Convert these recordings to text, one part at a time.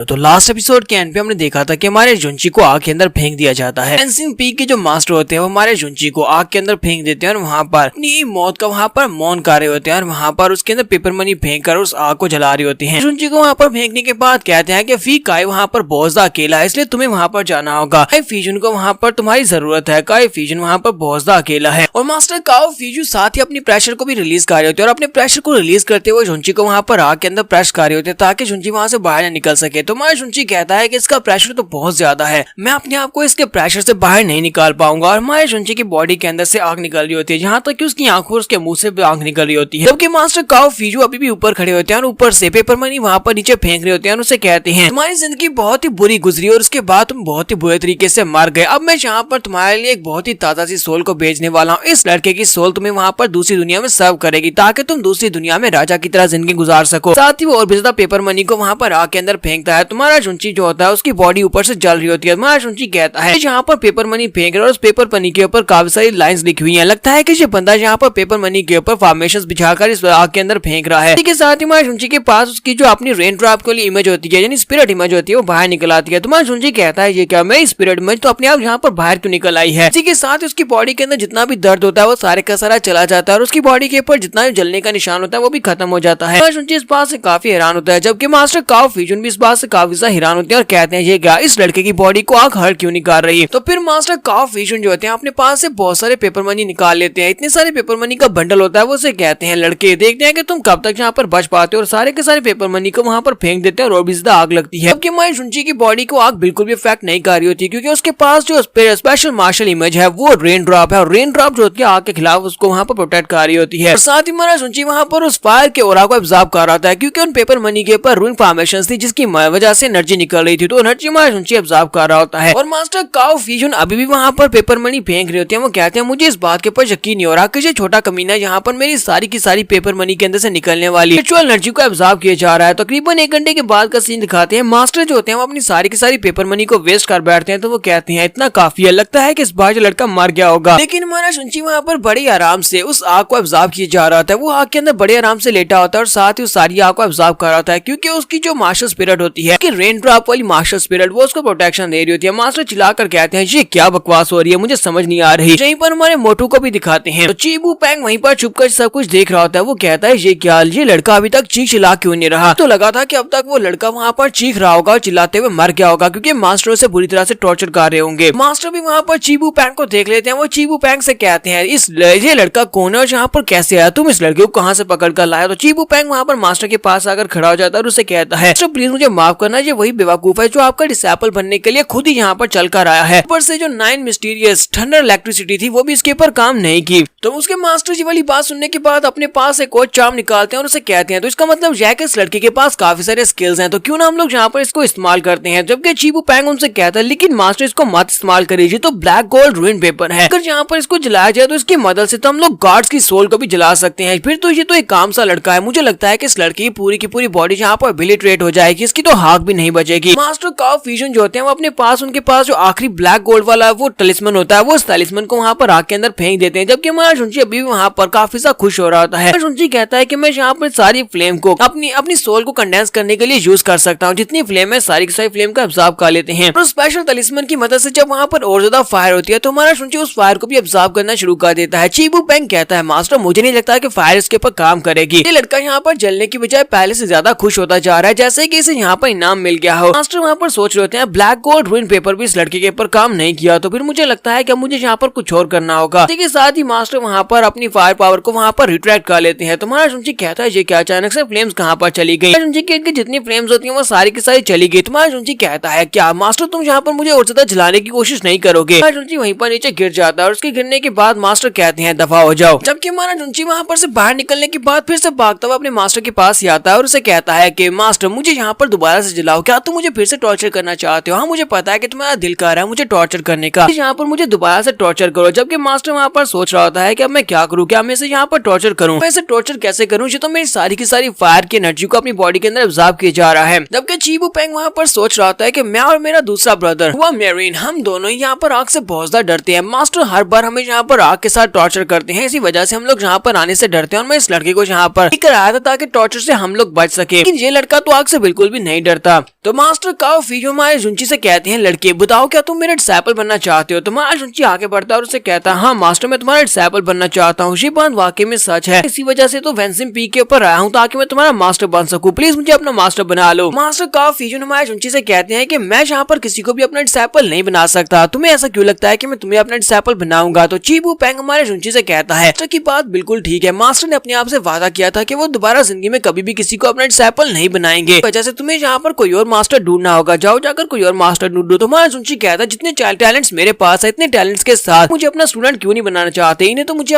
तो last episode के and पे हमने देखा था कि हमारे जुंची को आग के अंदर फेंक दिया जाता है। एंसिन पीक के जो मास्टर होते हैं वो हमारे जुंची को आग के अंदर फेंक देते हैं और वहाँ पर अपनी मौत का वहाँ पर मौन कर रहे होते हैं और वहाँ पर उसके अंदर पेपर मनी फेंक कर उस आग को जला रही होती है। जुंची को वहाँ पर फेंकने के बाद कहते हैं कि फी काय वहाँ पर बहुत ज्यादा अकेला है, इसलिए तुम्हें वहाँ पर जाना होगा। फीजन को वहाँ पर तुम्हारी जरूरत है। काय फीजन वहाँ पर बहुत ज्यादा अकेला है और मास्टर काओ फीजू साथ ही अपनी प्रेशर को भी रिलीज कर रहे होते हैं और अपने प्रेशर को रिलीज करते हुए जुंची को वहाँ पर आग के अंदर प्रेस कर रहे होते हैं ताकि जुंची वहाँ से बाहर न निकल सके। तो हमारा जुंची कहता है कि इसका प्रेशर तो बहुत ज्यादा है, मैं अपने आप को इसके प्रेशर से बाहर नहीं निकाल पाऊंगा। और हमारे जुंची की बॉडी के अंदर से आग निकल रही होती है, जहाँ तक कि उसकी आंखों और उसके मुंह से भी आग निकल रही होती है। जबकि मास्टर काओ फीजू अभी भी ऊपर खड़े होते हैं और ऊपर से पेपर मनी वहाँ पर नीचे फेंक रहे होते हैं और उसे कहते हैं तुम्हारी जिंदगी बहुत ही बुरी गुजरी और उसके बाद तुम बहुत ही बुरे तरीके से मर गए। अब मैं यहाँ पर तुम्हारे लिए एक बहुत ही ताजा सी सोल को भेजने वाला हूँ। इस लड़के की सोल तुम्हें वहाँ पर दूसरी दुनिया में सर्व करेगी ताकि तुम दूसरी दुनिया में राजा की तरह जिंदगी गुजार सको। साथ ही वो और भी ज्यादा पेपर मनी को वहाँ पर आग के अंदर फेंकता है। तुम्हारा जुंची जो होता है उसकी बॉडी ऊपर से जल रही होती है। हमारा जुंची कहता है यहाँ पर पेपर मनी फेंक रहा है और उस पेपर मनी के ऊपर काफी सारी लाइंस लिखी हुई हैं। लगता है कि ये बंदा यहाँ पर पेपर मनी के ऊपर फॉर्मेशंस बिछाकर इस आग के अंदर फेंक रहा है। इसके साथ ही हमारे जुंची के पास उसकी जो अपनी रेन ड्रॉप के लिए इमेज होती है यानी स्पिरिट इमेज होती है वो बाहर निकल आती है। तुम्हारा जुंची कहता है ये क्या मेरी स्पिरिट इमेज तो अपने आप यहाँ पर बाहर क्यों निकल आई है। इसी के साथ उसकी बॉडी के अंदर जितना भी दर्द होता है वो सारे का सारा चला जाता है और उसकी बॉडी के ऊपर जितना भी जलने का निशान होता है वो भी खत्म हो जाता है। जुंची इस बात से काफी हैरान होता है, जबकि मास्टर काओ फीजन भी इस बात से काफी ज्यादा हैरान होते हैं और कहते हैं ये क्या इस लड़के की बॉडी को आग हर क्यों निकाल रही है। तो फिर मास्टर काओ फीजन जो होते हैं अपने पास से बहुत सारे पेपर मनी निकाल लेते हैं। इतने सारे पेपर मनी का बंडल होता है वो उसे कहते हैं लड़के देखते हैं कि तुम कब तक यहाँ पर बच पाते हो और सारे के सारे पेपर मनी को वहाँ पर फेंक देते हैं और भी ज्यादा आग लगती है। जबकि हमारी जुंची की बॉडी को आग बिल्कुल भी इफेक्ट नहीं कर रही होती क्योंकि उसके पास जो स्पेशल मार्शल इमेज है वो रेन ड्रॉप है और रेन ड्रॉप जो होती है आग के खिलाफ उसको वहाँ पर प्रोटेक्ट कर रही होती है। और साथ ही हमारा जुंची वहाँ पर उस फायर के ओरा को एब्जॉर्ब कर रहा था क्योंकि उन पेपर मनी के ऊपर रूइंग फॉर्मेशन थी जिसकी वजह से एनर्जी निकल रही थी, तो एनर्जी हमारा जुंची एब्जॉर्ब कर रहा होता है। और मास्टर काओ फीजन अभी भी वहाँ पर पेपर मनी फेंक रहे होते हैं। वो कहते हैं मुझे इस बात के ऊपर यकीन नहीं हो रहा कि ये छोटा कमीना यहाँ पर मेरी सारी की सारी पेपर मनी के अंदर से निकलने वाली एक्चुअल एनर्जी को एब्जॉर्ब किया जा रहा है। तकरीबन 1 घंटे के बाद का सीन दिखाते हैं। मास्टर जो होते हैं वो अपनी सारी की सारी पेपर मनी को वेस्ट कर बैठते हैं। तो वो कहते हैं इतना काफी है, लगता है कि इस बार जो लड़का मर गया होगा। लेकिन हमारा जुंची वहाँ पर बड़ी आराम से उस आग को एब्जॉर्ब किया जा रहा था। वो आग के अंदर बड़े आराम से लेटा होता है और साथ ही उस सारी आग को एब्जॉर्ब कर रहा था क्योंकि उसकी जो मास्टर स्पिरिट होती है कि रेन ड्रॉप वाली मास्टर स्पिरिट वो उसको प्रोटेक्शन दे रही होती है। मास्टर चिल्लाकर कहते हैं ये क्या बकवास हो रही है, मुझे समझ नहीं आ रही। यहीं पर हमारे मोटू को भी दिखाते हैं तो चीबू पैंग वहीं पर छुपकर सब कुछ देख रहा होता है। वो कहता है ये क्या, ये लड़का अभी तक चीख चिल्ला क्यों नहीं रहा। तो लगा था कि अब तक वो लड़का वहाँ पर चीख रहा होगा और चिल्लाते हुए मर गया होगा क्योंकि मास्टर से बुरी तरह से टॉर्चर कर रहे होंगे। मास्टर भी वहाँ पर चीबू पैंग को देख लेते हैं। वो चीबू पैंग से कहते हैं ये लड़का कौन है और यहाँ पर कैसे आया, तुम इस लड़के को कहाँ से पकड़ कर लाया। तो चीबू पैंग वहाँ पर मास्टर के पास आकर खड़ा हो जाता है और उसे कहता है प्लीज मुझे माफ करना, ये वही बेवकूफ है जो आपका डिसेबल बनने के लिए खुद ही यहाँ पर चल कर आया है। ऊपर से जो 9 मिस्टीरियस थंडर इलेक्ट्रिसिटी थी वो भी इसके ऊपर काम नहीं की। तो उसके मास्टर जी वाली बात सुनने के बाद अपने पास एक और चार्म निकालते हैं और उसे कहते हैं तो इसका मतलब यह है कि इस लड़के के पास काफी सारे स्किल्स हैं, तो क्यों ना हम लोग यहाँ पर इसको इस्तेमाल करते हैं। जबकि चीबू पैंग उनसे कहता है लेकिन मास्टर इसको मत इस्तेमाल करिए, तो ब्लैक गोल्ड रूइन पेपर है, अगर यहाँ पर इसको जलाया जाए तो इसकी मदद से तो हम लोग गॉड्स की सोल को भी जला सकते हैं। फिर तो ये तो एक काम सा लड़का है, मुझे लगता है कि इस लड़के की पूरी बॉडी यहाँ पर ओब्लिटरेट हो जाएगी, इसकी तो हाथ भी नहीं बचेगी। मास्टर काओ फीजन जो होते हैं वो अपने पास उनके पास जो आखिरी ब्लैक गोल्ड वाला वो टलिस्मन होता है वो उस टलिस्मन को वहाँ पर आग के अंदर फेंक देते हैं। जबकि हमारा जुंची अभी भी वहाँ पर काफी सा खुश हो रहा होता है। जुंची कहता है कि मैं यहाँ पर सारी फ्लेम को अपनी सोल को कंडेंस करने के लिए यूज कर सकता हूँ, जितनी फ्लेम है सारी की सारी फ्लेम को एब्जॉर्ब कर लेते हैं। तो स्पेशल टलिस्मन की मदद से जब वहाँ पर और ज्यादा फायर होती है तो हमारा जुंची उस फायर को भी एब्जॉर्ब करना शुरू कर देता है। चीबू पैंग कहता है मास्टर मुझे नहीं लगता कि फायर इसके ऊपर काम करेगी, ये लड़का यहाँ पर जलने की बजाय पहले से ज्यादा खुश होता जा रहा है जैसे कि इसे यहाँ पर इनाम मिल गया हो। मास्टर वहाँ पर सोच रहे होते हैं ब्लैक गोल्ड रूइन पेपर भी इस लड़के के ऊपर काम नहीं किया, तो फिर मुझे लगता है कि मुझे यहाँ पर कुछ और करना होगा। इसके साथ ही मास्टर वहाँ पर अपनी फायर पावर को वहाँ पर रिट्रैक्ट कर लेते हैं। तो हमारा जुंची कहता है ये क्या, अचानक से फ्लेम्स कहाँ पर चली गई। जुंची की जितनी फ्लेम्स होती है वो सारी की सारी चली गई। तुम्हारा जुंची कहता है क्या मास्टर तुम यहाँ पर मुझे और ज्यादा जलाने की कोशिश नहीं करोगे। जुंची वहीं पर नीचे गिर जाता है और उसके गिरने के बाद मास्टर कहते हैं दफा हो जाओ। जबकि हमारा जुंची वहाँ पर से बाहर निकलने के बाद फिर से भागता हुआ अपने मास्टर के पास ही आता है और उसे कहता है कि मास्टर मुझे यहाँ पर दोबारा से जलाओ, क्या तुम मुझे फिर से टॉर्चर करना चाहते हो। हाँ मुझे पता है कि तुम्हारा दिल कर रहा है मुझे टॉर्चर करने का, यहाँ पर मुझे दोबारा से टॉर्चर करो। जबकि मास्टर वहाँ पर सोच रहा होता है कि अब मैं क्या करूँ, क्या मैं इसे यहाँ पर टॉर्चर करूँ, मैं इसे टॉर्चर कैसे करूँ, ये तो मेरी सारी की सारी फायर की एनर्जी को अपनी बॉडी के अंदर एब्जॉर्ब किया जा रहा है। जबकि चीबू पैंग वहाँ पर सोच रहा होता है कि मैं और मेरा दूसरा ब्रदर हुआ मेरीन हम दोनों यहाँ पर आग से बहुत ज्यादा डरते हैं। मास्टर हर बार हमें यहाँ पर आग के साथ टॉर्चर करते हैं, इसी वजह से हम लोग यहाँ पर आने से डरते हैं और मैं इस लड़के को यहाँ पर लेकर आया था ताकि टॉर्चर से हम लोग बच सके। लेकिन ये लड़का तो आग से बिल्कुल भी नहीं डरता। तो मास्टर काओ फीजू हमारे जुंची से कहते हैं, लड़के बताओ क्या तुम मेरा डिसाइपल बनना चाहते हो। तुम्हारा जुंची आगे बढ़ता है और उसे कहता है, हाँ मास्टर मैं तुम्हारा डिसाइपल बनना चाहता हूँ। ये बात वाकई में सच है, इसी वजह से तो वेंसिन पीक के ऊपर आया हूँ ताकि मैं तुम्हारा मास्टर बन सकूं। प्लीज मुझे अपना मास्टर बना लो। मास्टर काओ फीजू हमारे जुंची से कहते हैं कि मैं यहाँ पर किसी को भी अपना डिसाइपल नहीं बना सकता। तुम्हें ऐसा क्यों लगता है कि मैं तुम्हें अपना डिसाइपल बनाऊंगा। तो चीबू पैंग हमारे जुंची से कहता है, की बात बिल्कुल ठीक है। मास्टर ने अपने आप से वादा किया था कि वो दोबारा जिंदगी में कभी भी किसी को अपना डिसाइपल नहीं बनाएंगे, वजह से तुम्हें यहाँ पर कोई और मास्टर ढूंढना होगा। जाओ जाकर कोई और मास्टर ढूंढो। तो हमारा जुंची कहता है, जितने टैलेंट्स मेरे पास है इतने टैलेंट्स के साथ मुझे अपना स्टूडेंट क्यों नहीं बनाना चाहते। इन्हें तो मुझे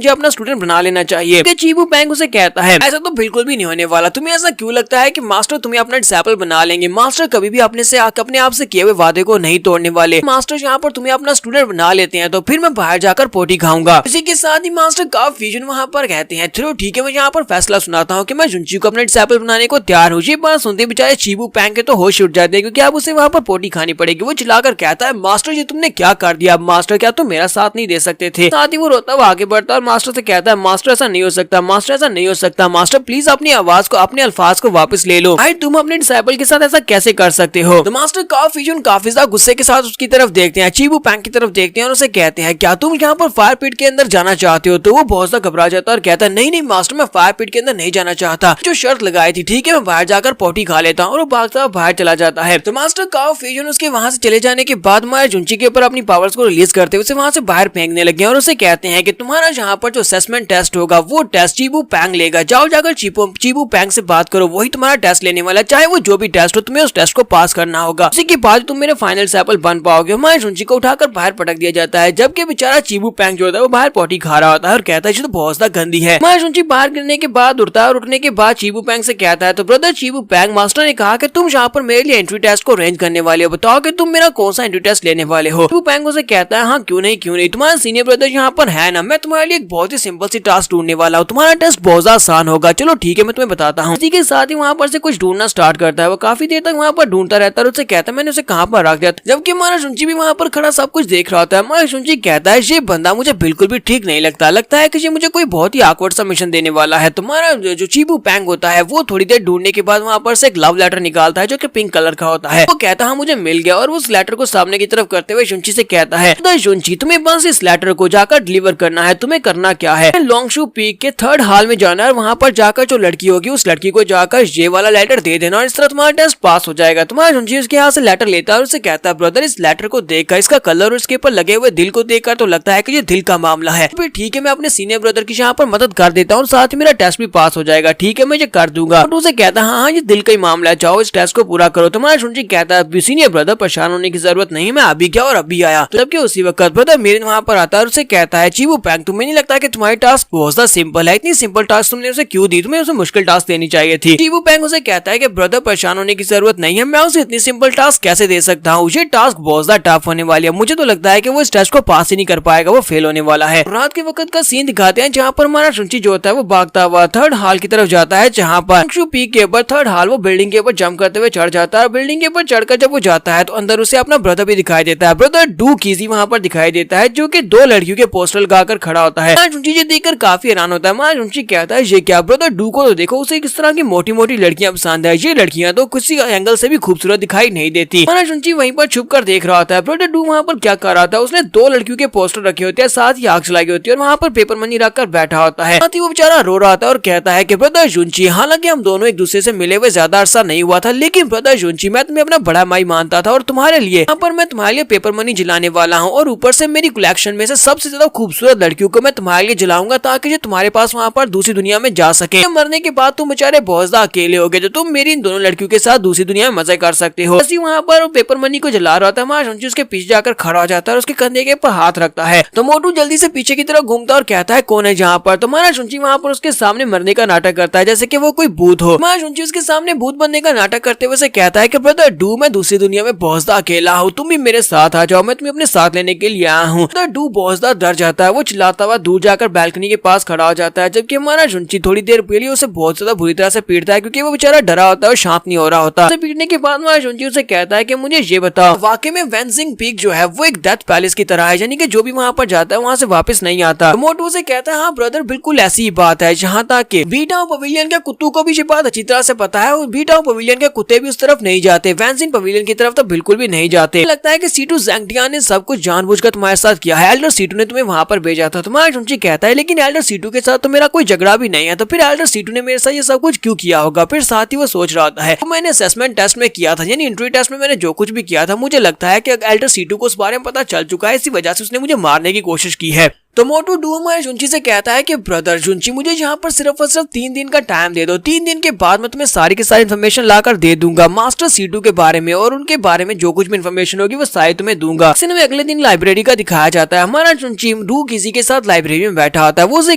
अपना स्टूडेंट बना लेना चाहिए। चीबू पैंग उसे कहता है, ऐसा तो बिल्कुल भी नहीं होने वाला। तुम्हें ऐसा क्यों लगता है कि मास्टर तुम्हें अपना डिसाइपल बना लेंगे। मास्टर कभी भी अपने आप से किए हुए वादे को नहीं तोड़ने वाले। मास्टर यहाँ पर तुम्हें अपना स्टूडेंट बना लेते हैं तो फिर मैं बाहर जाकर पोटी खाऊंगा। इसी के साथ ही मास्टर काओ फ्यूजन वहाँ पर कहते हैं, चलो ठीक है मैं यहाँ पर फैसला सुनाता हूँ कि मैं जुंची को अपना डिसाइपल बनाने को तैयार हूँ। ये बात सुनते बेचारे चीबू पैंग के तो होश उठ जाते हैं, क्योंकि अब उसे वहाँ पर पोटी खानी पड़ेगी। वो चिल्लाकर कहता है, मास्टर ये तुमने क्या कर दिया। मास्टर क्या तुम मेरा साथ नहीं दे सकते थे। साथ ही वो रोता हुआ आगे बढ़ता है और मास्टर से कहता है, मास्टर ऐसा नहीं हो सकता, मास्टर ऐसा नहीं हो सकता। मास्टर प्लीज अपनी आवाज को, अपने अल्फाज को वापस ले लो। भाई तुम अपने डिसाइपल के साथ ऐसा कैसे कर सकते हो। तो मास्टर काओ फ्यूजन काफी ज्यादा गुस्से के साथ उसकी तरफ देखते हैं, चीबू पैंग की तरफ देखते हैं और उसे कहते हैं, क्या तुम यहाँ पर फायर पिट के अंदर जाना चाहते हो। तो वो बहुत ज्यादा घबरा जाता है और कहता है, नहीं नहीं मास्टर मैं फायर पिट के अंदर नहीं जाना चाहता, जो शर्त लगाई थी ठीक है मैं बाहर जाकर पोटी खा लेता हूँ। और वो भागता हुआ बाहर चला जाता है। तो मास्टर काओ फ्यूजन उसके वहाँ से चले जाने के बाद हमारे जुंची के ऊपर अपनी पावर्स को रिलीज करते हुए उसे वहाँ से बाहर फेंकने लगे और उसे कहते हैं कि तुम्हारा यहाँ पर जो असेसमेंट टेस्ट होगा वो टेस्ट चीबू पैंग लेगा। जाओ जाकर चीबू पैंग से बात करो, वही तुम्हारा टेस्ट लेने वाला, चाहे वो जो भी टेस्ट हो तुम्हें उस टेस्ट को पास करना होगा। उसी के बाद तुम मेरे फाइनल डिसाइपल बन पाओगे। हमारे जुंची को उठाकर बाहर पटक दिया जाता है, जबकि बेचारा चीबू पैंग जो होता है वो बाहर पोटी खा रहा होता है और कहता है ये तो बहुत ज्यादा गंदी है। हमारे जुंची बाहर गिरने के बाद उठता है और उठने के बाद चीबू पैंग से कहता है, तो ब्रदर चीबू पैंग मास्टर ने कहा कि तुम यहाँ पर मेरे लिए एंट्री टेस्ट को अरेंज करने वाले हो, बताओ कि तुम मेरा कौन सा एंट्री टेस्ट लेने वाले हो। चीबू पैंग उसे कहता है, हाँ क्यों नहीं तुम्हारा सीनियर ब्रदर यहाँ पर है ना, मैं तुम्हारे लिए एक बहुत ही सिंपल सी टास्क ढूंढने वाला हूँ, तुम्हारा टेस्ट बहुत ज्यादा आसान होगा। चलो ठीक है मैं तुम्हें बताता हूँ। इसी के साथ ही वहाँ पर से कुछ ढूंढना स्टार्ट करता है। वो काफी देर तक वहाँ पर ढूंढता रहता है और उससे कहता है मैंने उसे कहाँ पर रख दिया, जबकि हमारा जुंची भी वहाँ पर खड़ा सब कुछ देख रहा होता है। हमारा जुंची कहता है ये बंदा मुझे बिल्कुल भी ठीक नहीं लगता है कि ये मुझे कोई बहुत ही awkward सा मिशन देने वाला है। तुम्हारा जो चीबू पैंग होता है वो थोड़ी देर ढूंढने के बाद वहाँ पर से एक लव लेटर निकालता है जो कि पिंक कलर का होता है। वो कहता है मुझे मिल गया और उस लेटर को सामने की तरफ करते हुए जुंची से कहता है, जुंची तुम्हें बस इस लेटर को जाकर डिलीवर करना है। तुम्हें करना क्या है, लॉन्गशू पीक के 3rd हॉल में जाना है, वहाँ पर जाकर जो लड़की होगी उस लड़की को जाकर ये वाला लेटर दे देना और इस तरह तुम्हारा टेस्ट पास हो जाएगा। तुम्हारा जुंची उसके यहाँ से लेटर लेता है और उसे कहता है, ब्रदर इस लेटर को देखकर, इसका कलर और इसके ऊपर लगे हुए दिल को देखकर तो लगता है कि ये दिल का मामला है। फिर ठीक है मैं अपने सीनियर ब्रदर की यहाँ पर मदद कर देता हूँ, साथ ही मेरा टेस्ट भी पास हो जाएगा। ठीक है मैं ये कर दूंगा। तो उसे कहता है, हाँ ये दिल का ही मामला है, जाओ इस टेस्ट को पूरा करो। तुम्हारा जुंची कहता है, सीनियर ब्रदर परेशान होने की जरूरत नहीं, मैं अभी क्या और अभी आया। जबकि उसी वक्त ब्रदर मेरे वहाँ पर आता है और उसे कहता है, चीबू पैंग तुम्हें नहीं लगता कि तुम्हारी टास्क बहुत ज्यादा सिंपल है, इतनी सिंपल टास्क तुमने उसे क्यों दी, तुम्हें उसे मुश्किल टास्क देनी चाहिए थी। चीबू पैंग उसे कहता है कि ब्रदर परेशान होने की जरूरत नहीं है, मैं उसे इतनी सिंपल टास्क कैसे दे सकता हूँ, ये टास्क बहुत ज्यादा टफ होने वाली है, मुझे तो लगता है कि वो इस टेस्ट को पास ही नहीं कर पाएगा, वो फेल होने वाला है। रात के वक्त का सीन दिखाते हैं जहाँ पर हमारा जुंची जो होता है वो भागता हुआ 3rd हॉल की तरफ जाता है, जहाँ पर पीक के ऊपर 3rd हॉल वो बिल्डिंग के ऊपर जंप करते हुए चढ़ जाता है। बिल्डिंग के ऊपर चढ़कर जब वो जाता है तो अंदर उसे अपना ब्रदर भी दिखाई देता है, ब्रदर डू कीजी वहाँ पर दिखाई देता है जो कि 2 लड़कियों के पोस्टर लगाकर खड़ा होता है। जुंची ये देखकर काफी हैरान होता है। हमारा जुंची कहता है, ये क्या ब्रदर डू को तो देखो, उसे किस तरह की मोटी मोटी लड़कियां पसंद है, ये लड़कियां तो किसी एंगल से भी खूबसूरत दिखाई नहीं देती। हमारा जुंची वहीं पर छुप कर देख रहा होता है। ब्रदर डू वहाँ पर क्या कर रहा था, उसने 2 लड़कियों के पोस्टर रखे होते हैं, साथ ही आग चलाई होती है और वहाँ पर पेपर मनी रखकर बैठा होता है। साथ ही वो बेचारा रो रहा था और कहता है कि ब्रदर जुंची हालांकि हम दोनों एक दूसरे से मिले हुए ज्यादा अरसा नहीं हुआ था, लेकिन ब्रदर जुंची मैं तुम्हें अपना बड़ा भाई मानता था और तुम्हारे लिए यहाँ पर मैं तुम्हारे लिए पेपर मनी जलाने वाला हूँ और ऊपर से मेरी कलेक्शन में से सबसे ज्यादा खूबसूरत लड़कियों को मैं तुम्हारे लिए जलाऊंगा ताकि जो तुम्हारे पास वहाँ पर दूसरी दुनिया में जा सके। मरने के बाद तुम बेचारे बहुत ज्यादा अकेले हो गए, जो तुम मेरी इन दोनों लड़कियों के साथ दूसरी दुनिया में मजे कर सकते हो। वहाँ पर पेपर मनी को जला रहा था, हमारा जुंची उसके पीछे जाकर खड़ा हो जाता है और उसके कंधे के ऊपर हाथ रखता है। तो मोटू जल्दी से पीछे की तरफ घूमता और कहता है कौन है जहाँ पर। तो हमारा जुंची वहाँ पर उसके सामने मरने का नाटक करता है जैसे कि वो कोई भूत हो। हमारा जुंची उसके सामने भूत बनने का नाटक करते हुए कहता है कि ब्रदर डू मैं दूसरी दुनिया में बहुत ज्यादा अकेला हूँ, तुम भी मेरे साथ आ जाओ, मैं तुम्हें अपने साथ लेने के लिए आया हूँ। ब्रदर डू बहुत ज्यादा डर जाता है, वो चिल्लाता हुआ दूर जाकर बैल्कनी के पास खड़ा हो जाता है, जबकि हमारा जुंची थोड़ी देर पहले उसे बहुत ज्यादा बुरी तरह से पीटता है क्योंकि वो बेचारा डरा होता है और शांत नहीं हो रहा होता। उसे पीटने के बाद हमारा जुंची उसे कहता है कि मुझे ये बताओ वाकई में वेंसिंग पीक जो है वो एक डेथ पैलेस की तरह है, यानी कि जो भी वहाँ पर जाता है वहाँ से वापस नहीं आता। तो मोटू से कहता है हाँ ब्रदर बिल्कुल ऐसी ही बात है, जहाँ तक कि बीटा पवेलियन के कुत्तों को भी ये बात अच्छी तरह से पता है, बीटाओ पवेलियन के कुत्ते भी उस तरफ नहीं जाते, वैनसिन पवेलियन की तरफ तो बिल्कुल भी नहीं जाते। लगता है कि सीटू ज़ैंगटियान ने सब कुछ जानबूझकर तुम्हारे साथ किया है, एल्डर सीटू ने तुम्हें वहां पर भेजा था। तुम्हारा जुंची कहता है लेकिन एल्डर सीटू के साथ तो मेरा कोई झगड़ा भी नहीं है, तो फिर एल्डर सीटू ने मेरे साथ ये सब कुछ क्यों किया होगा। फिर साथ ही वो सोच रहा होता है तो मैंने असेसमेंट टेस्ट में किया था, यानी इंटरव्यू टेस्ट में मैंने जो कुछ भी किया था, मुझे लगता है कि एल्डर सीटू को उस बारे में पता चल चुका है, इसी वजह से उसने मुझे मारने की कोशिश की है। तो मोटू डू हमारे जुंची से कहता है कि ब्रदर जुंची मुझे यहाँ पर सिर्फ और सिर्फ 3 दिन का टाइम दे दो, 3 दिन के बाद मैं तुम्हें सारी की सारी इन्फॉर्मेशन लाकर दे दूंगा मास्टर सीटू के बारे में, और उनके बारे में जो कुछ भी इन्फॉर्मेशन होगी वो सारी तुम्हें दूंगा। सीन में अगले दिन लाइब्रेरी का दिखाया जाता है। हमारा जुंची डू किसी के साथ लाइब्रेरी में बैठा होता है, वो उसे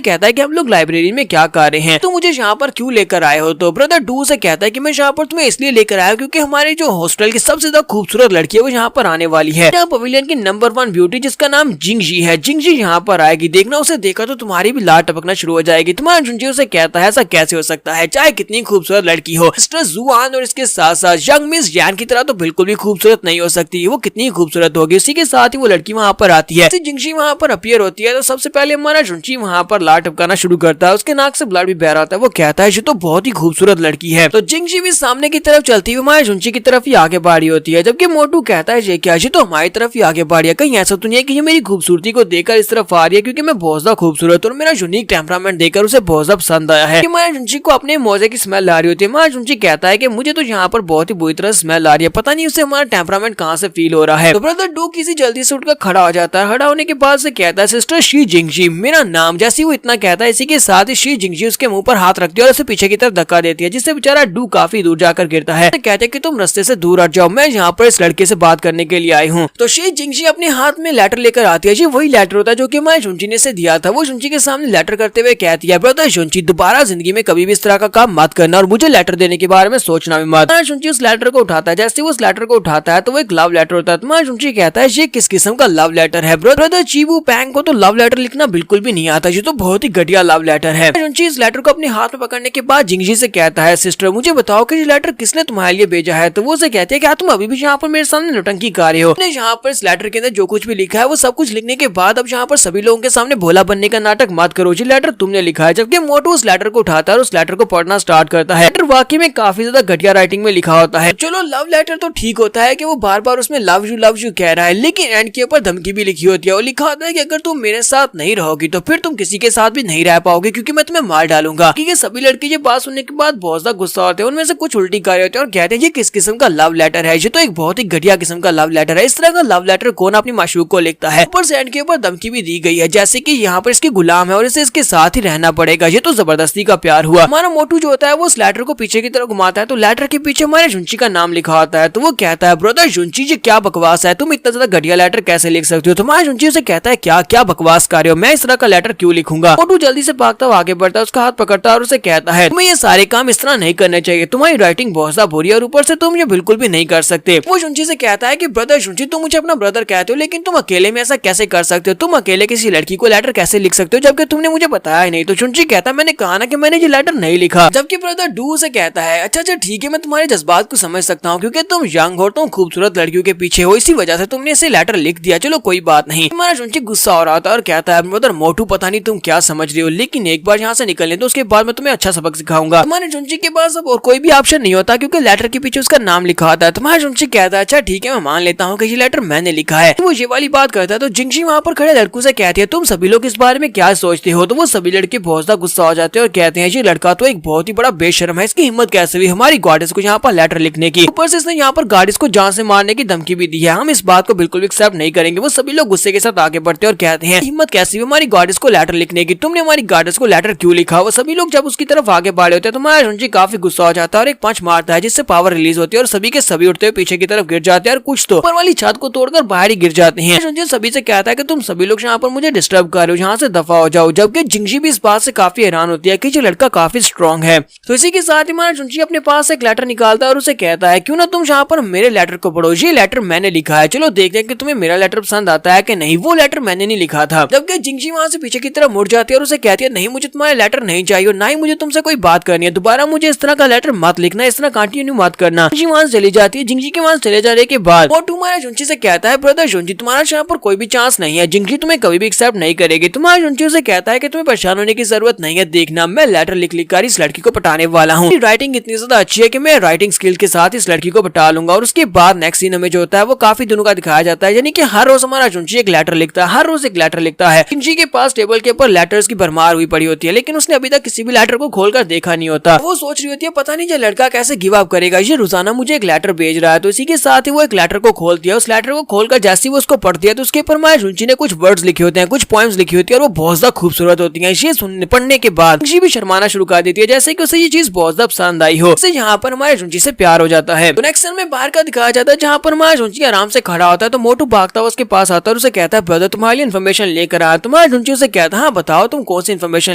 कहता है कि हम लोग लाइब्रेरी में क्या कर रहे हैं, तो मुझे यहाँ पर क्यों लेकर आए हो। तो ब्रदर डू से कहता है कि मैं यहाँ पर तुम्हें इसलिए लेकर आया क्योंकि हमारे जो हॉस्टल की सबसे ज्यादा खूबसूरत लड़की है वो यहाँ पर आने वाली है, पवेलियन की नंबर 1 ब्यूटी जिसका नाम जिंगजी है। जिंगजी यहाँ पर आएगी, देखना उसे देखा तो तुम्हारी भी लार टपकना शुरू हो जाएगी। तुम्हारा जुंची उसे कहता है ऐसा कैसे हो सकता है, चाहे कितनी खूबसूरत लड़की हो, मिस्टर जुआन और इसके साथ साथ यंग मिस यान की तरह तो बिल्कुल भी खूबसूरत नहीं हो सकती, वो कितनी खूबसूरत होगी। उसी के साथ ही वो लड़की वहाँ पर आती है, जिंगजी वहाँ पर अपीयर होती है, तो सबसे पहले हमारा जुंची वहाँ पर लार टपकाना शुरू करता है, उसके नाक से ब्लड भी बह रहा था। वो कहता है ये तो बहुत ही खूबसूरत लड़की है। तो जिंगजी भी सामने की तरफ चलती हुई हमारे जुंची की तरफ ही आगे बढ़ी होती है, जबकि मोटू कहता है ये क्या, ये तो हमारी तरफ ही आगे बढ़ी है, कहीं ऐसा तो नहीं है कि ये मेरी खूबसूरती को देखकर इस तरफ आ रही है क्योंकि मैं बहुत ज्यादा खूबसूरत और मेरा यूनिक टेम्परामेंट देखकर उसे बहुत ज्यादा पसंद आया है। माया जुंची को अपने मोजे की स्मेल आ रही होती है। माया जुंची कहता है कि मुझे तो यहाँ पर बहुत ही बुरी तरह स्मेल आ रही है, पता नहीं उसे हमारा टेम्परामेंट कहाँ से फील हो रहा है। तो ब्रदर डू किसी जल्दी से उठकर खड़ा हो जाता है, खड़ा होने के बाद से कहता है सिस्टर शी जिंगजी मेरा नाम। जैसे वो इतना कहता है इसी के साथ ही शी जिंगजी उसके मुंह पर हाथ रखती है और उसे पीछे की तरफ धक्का देती है, जिससे बेचारा डू काफी दूर जाकर गिरता है। कहते हैं कि तुम रास्ते से दूर हट जाओ, मैं यहाँ पर इस लड़के से बात करने के लिए आई हूँ। तो शी जिंगजी अपने हाथ में लेटर लेकर आती है, जी वही लेटर होता है जो कि माया जुंची ने इसे दिया था। वो जुंची के सामने लेटर करते हुए कहती है ब्रदर जुंची दोबारा जिंदगी में कभी भी इस तरह का काम मत करना और मुझे लेटर देने के बारे में सोचना भी मत। जुंची उस लेटर को उठाता है, जैसे वो उस लेटर को उठाता है तो वो एक लव लेटर होता है। तुम्हारा जुंची कहता है ये किस किस्म का लव लेटर है। ब्रदर चीबू पैंग को तो लव लेटर लिखना बिल्कुल भी नहीं आता, ये तो बहुत ही घटिया लव लेटर है। जुंची इस लेटर को अपने हाथ में पकड़ने के बाद जिंगजी से कहता है सिस्टर मुझे बताओ कि ये लेटर किसने तुम्हारे लिए भेजा है। तो वो उसे कहते हैं क्या तुम अभी भी यहाँ पर मेरे सामने नौटंकी कर रहे हो। यहाँ पर इस लेटर के अंदर जो कुछ भी लिखा है वो सब कुछ लिखने के बाद अब यहाँ पर सभी लोगों के सामने भोला बनने का नाटक मत करो, ये लेटर तुमने लिखा है। जबकि मोटू उस लेटर को उठाता है और उस लेटर को पढ़ना स्टार्ट करता है। लेटर वाकई में काफी ज्यादा घटिया राइटिंग में लिखा होता है। चलो लव लेटर तो ठीक होता है कि वो बार बार उसमें लव यू कह रहा है, लेकिन एंड के ऊपर धमकी भी लिखी होती है और लिखा होता है कि अगर तुम मेरे साथ नहीं रहोगी तो फिर तुम किसी के साथ भी नहीं रह पाओगे क्योंकि मैं तुम्हें मार डालूंगा। क्योंकि सभी लड़के ये बात सुनने के बाद बहुत ज्यादा गुस्सा होते हैं, उनमें से कुछ उल्टी कर रहे होते हैं और कहते हैं ये किस किस्म का लव लेटर है, ये तो एक बहुत ही घटिया किस्म का लव लेटर है। इस तरह का लव लेटर कौन अपनी माशूक को लिखता है। ऊपर से एंड के ऊपर धमकी भी दी गई है जैसे कि यहाँ पर इसके गुलाम है और इसे इसके साथ ही रहना पड़ेगा, ये तो जबरदस्ती का प्यार हुआ। हमारा मोटू जो होता है वो उस लेटर को पीछे की तरफ घुमाता है तो लेटर के पीछे हमारे जुंची का नाम लिखा होता है। तो वो कहता है ब्रदर जुंची ये क्या बकवास है, तुम इतना ज्यादा घटिया लेटर कैसे लिख सकते हो। तुम्हारा जुंची उसे कहता है क्या क्या बकवास कर रहे हो, मैं इस तरह का लेटर क्यों लिखूंगा। मोटू जल्दी से भागता हुआ आगे बढ़ता है, उसका हाथ पकड़ता है और उसे कहता है तुम्हें ये सारे काम इस तरह नहीं करने चाहिए, तुम्हारी राइटिंग बहुत ज्यादा बुरी है और ऊपर से तुम ये बिल्कुल भी नहीं कर सकते। वो जुंची से कहता है कि ब्रदर जुंची तुम मुझे अपना ब्रदर कहते हो लेकिन तुम अकेले में ऐसा कैसे कर सकते हो, तुम अकेले किसी लड़की को लेटर कैसे लिख सकते हो जबकि तुमने मुझे बताया ही नहीं। तो जुंची कहता है मैंने कहा ना कि मैंने ये लेटर नहीं लिखा। जबकि ब्रदर डू से कहता है अच्छा ठीक है मैं तुम्हारे जज्बात को समझ सकता हूँ क्योंकि तुम यंग हो, तुम खूबसूरत लड़कियों के पीछे हो, इसी वजह से तुमने इसे लेटर लिख दिया, चलो कोई बात नहीं। हमारा जुंची गुस्सा हो रहा था और कहता है ब्रदर मोटू पता नहीं तुम क्या समझ रहे हो, लेकिन एक बार यहाँ से निकलने तो उसके बाद मैं तुम्हें अच्छा सबक सिखाऊंगा। हमारे जुंची के पास अब और कोई भी ऑप्शन नहीं होता क्योंकि लेटर के पीछे उसका नाम लिखा होता है। तुम्हारा जुंची कहता है अच्छा ठीक है मैं मान लेता हूँ कि ये लेटर मैंने लिखा है। वो ये वाली बात करता है तो जिंगजी वहाँ पर खड़े लड़कों से कहती है तुम सभी लोग इस बारे में क्या सोचते हो। तो वो सभी लड़के बहुत ज्यादा गुस्सा हो जाते हैं और कहते हैं ये लड़का तो एक बहुत ही बड़ा बेशर्म है, इसकी हिम्मत कैसे हुई हमारी गॉडेस को यहाँ पर लेटर लिखने की, ऊपर से इसने यहाँ पर गॉडेस को जान से मारने की धमकी भी दी है, हम इस बात को बिल्कुल भी एक्सेप्ट नहीं करेंगे। वो सभी लोग गुस्से के साथ आगे बढ़ते हैं और कहते हैं हिम्मत कैसी हुई हमारी गॉडेस को लेटर लिखने की, तुमने हमारी गॉडेस को लेटर क्यों लिखा। वो सभी लोग जब उसकी तरफ आगे बढ़े होते हैं तो हमारा जुंची काफी गुस्सा हो जाता है और एक पंच मारता है जिससे पावर रिलीज होती है और सभी के सभी उठते हुए पीछे की तरफ गिर जाते हैं और कुछ तो ऊपर वाली छत को तोड़कर बाहर ही गिर जाते हैं। जुंची सभी से कहता है कि तुम सभी लोग यहाँ पर मुझे डिस्टर्ब कर रहे हो, यहाँ से दफा हो जाओ। जबकि जिंगजी भी इस बात से काफी हैरान होती है कि ये लड़का काफी स्ट्रॉन्ग है। तो इसी के साथ ही हमारा जुंची अपने पास एक लेटर निकालता है और उसे कहता है क्यों ना तुम यहाँ पर मेरे लेटर को पढ़ो, ये लेटर मैंने लिखा है, चलो देखते हैं कि तुम्हें मेरा लेटर पसंद आता है कि नहीं। वो लेटर मैंने नहीं लिखा था। जबकि जिंगजी वहाँ से पीछे की तरफ मुड़ जाती है और उसे कहती है नहीं मुझे तुम्हारा लेटर नहीं चाहिए, ना ही मुझे तुमसे कोई बात करनी है, दोबारा मुझे इस तरह का लेटर मत लिखना, इस तरह कंटिन्यू मत करना। जिंगजी वहाँ से चली जाती है। जिंगजी के वहाँ चले जाने के बाद मोटू हमारे जुंची से कहता है ब्रदर जुंची तुम्हारा यहाँ पर कोई भी चांस नहीं है, जिंगजी तुम्हें कभी भी एक्सेप्ट नहीं करेगी। तुम्हारा जुंची उसे कहता है कि तुम्हें परेशान होने की जरूरत नहीं है, देखना मैं लेटर लिख कर इस लड़की को पटाने वाला हूँ। राइटिंग इतनी ज्यादा अच्छी है कि मैं राइटिंग स्किल के साथ इस लड़की को पटा लूंगा। और उसके बाद नेक्स्ट सीन में जो होता है वो काफी दिनों का दिखाया जाता है, यानी कि हर रोज हमारा जुंची एक लेटर लिखता है, हर रोज एक लेटर लिखता है। जुंची के पास टेबल के ऊपर लेटर्स की भरमार हुई पड़ी होती है, लेकिन उसने अभी तक किसी भी लेटर को खोलकर देखा नहीं होता। वो सोच रही होती है पता नहीं ये लड़का कैसे गिव अप करेगा, ये रोजाना मुझे एक लेटर भेज रहा है। तो इसी के साथ ही वो एक लेटर को खोलती है। उस लेटर को खोलकर जैसे वो उसको पढ़ती है तो उसके ऊपर माया जुंची ने कुछ वर्ड्स लिखे होते हैं, कुछ पोएम्स लिखी होती है और वो बहुत ज्यादा खूबसूरत होती है। ये सुनने पढ़ने के बाद जुंची भी शर्माना शुरू कर देती है, जैसे कि उसे ये चीज बहुत ज्यादा पसंद आई हो। उसे यहाँ पर हमारे जुंची से प्यार हो जाता है। तो नेक्स्ट सीन में बाहर का दिखाया जाता है जहाँ पर हमारा जुंची आराम से खड़ा होता है। तो मोटू भागता हुआ उसके पास आता है और उसे कहता है ब्रदर तुम्हारे लिए इन्फॉर्मेशन लेकर आया। तुम्हारा जुंची उसे कहता है हाँ बताओ तुम कौन सी इन्फॉर्मेशन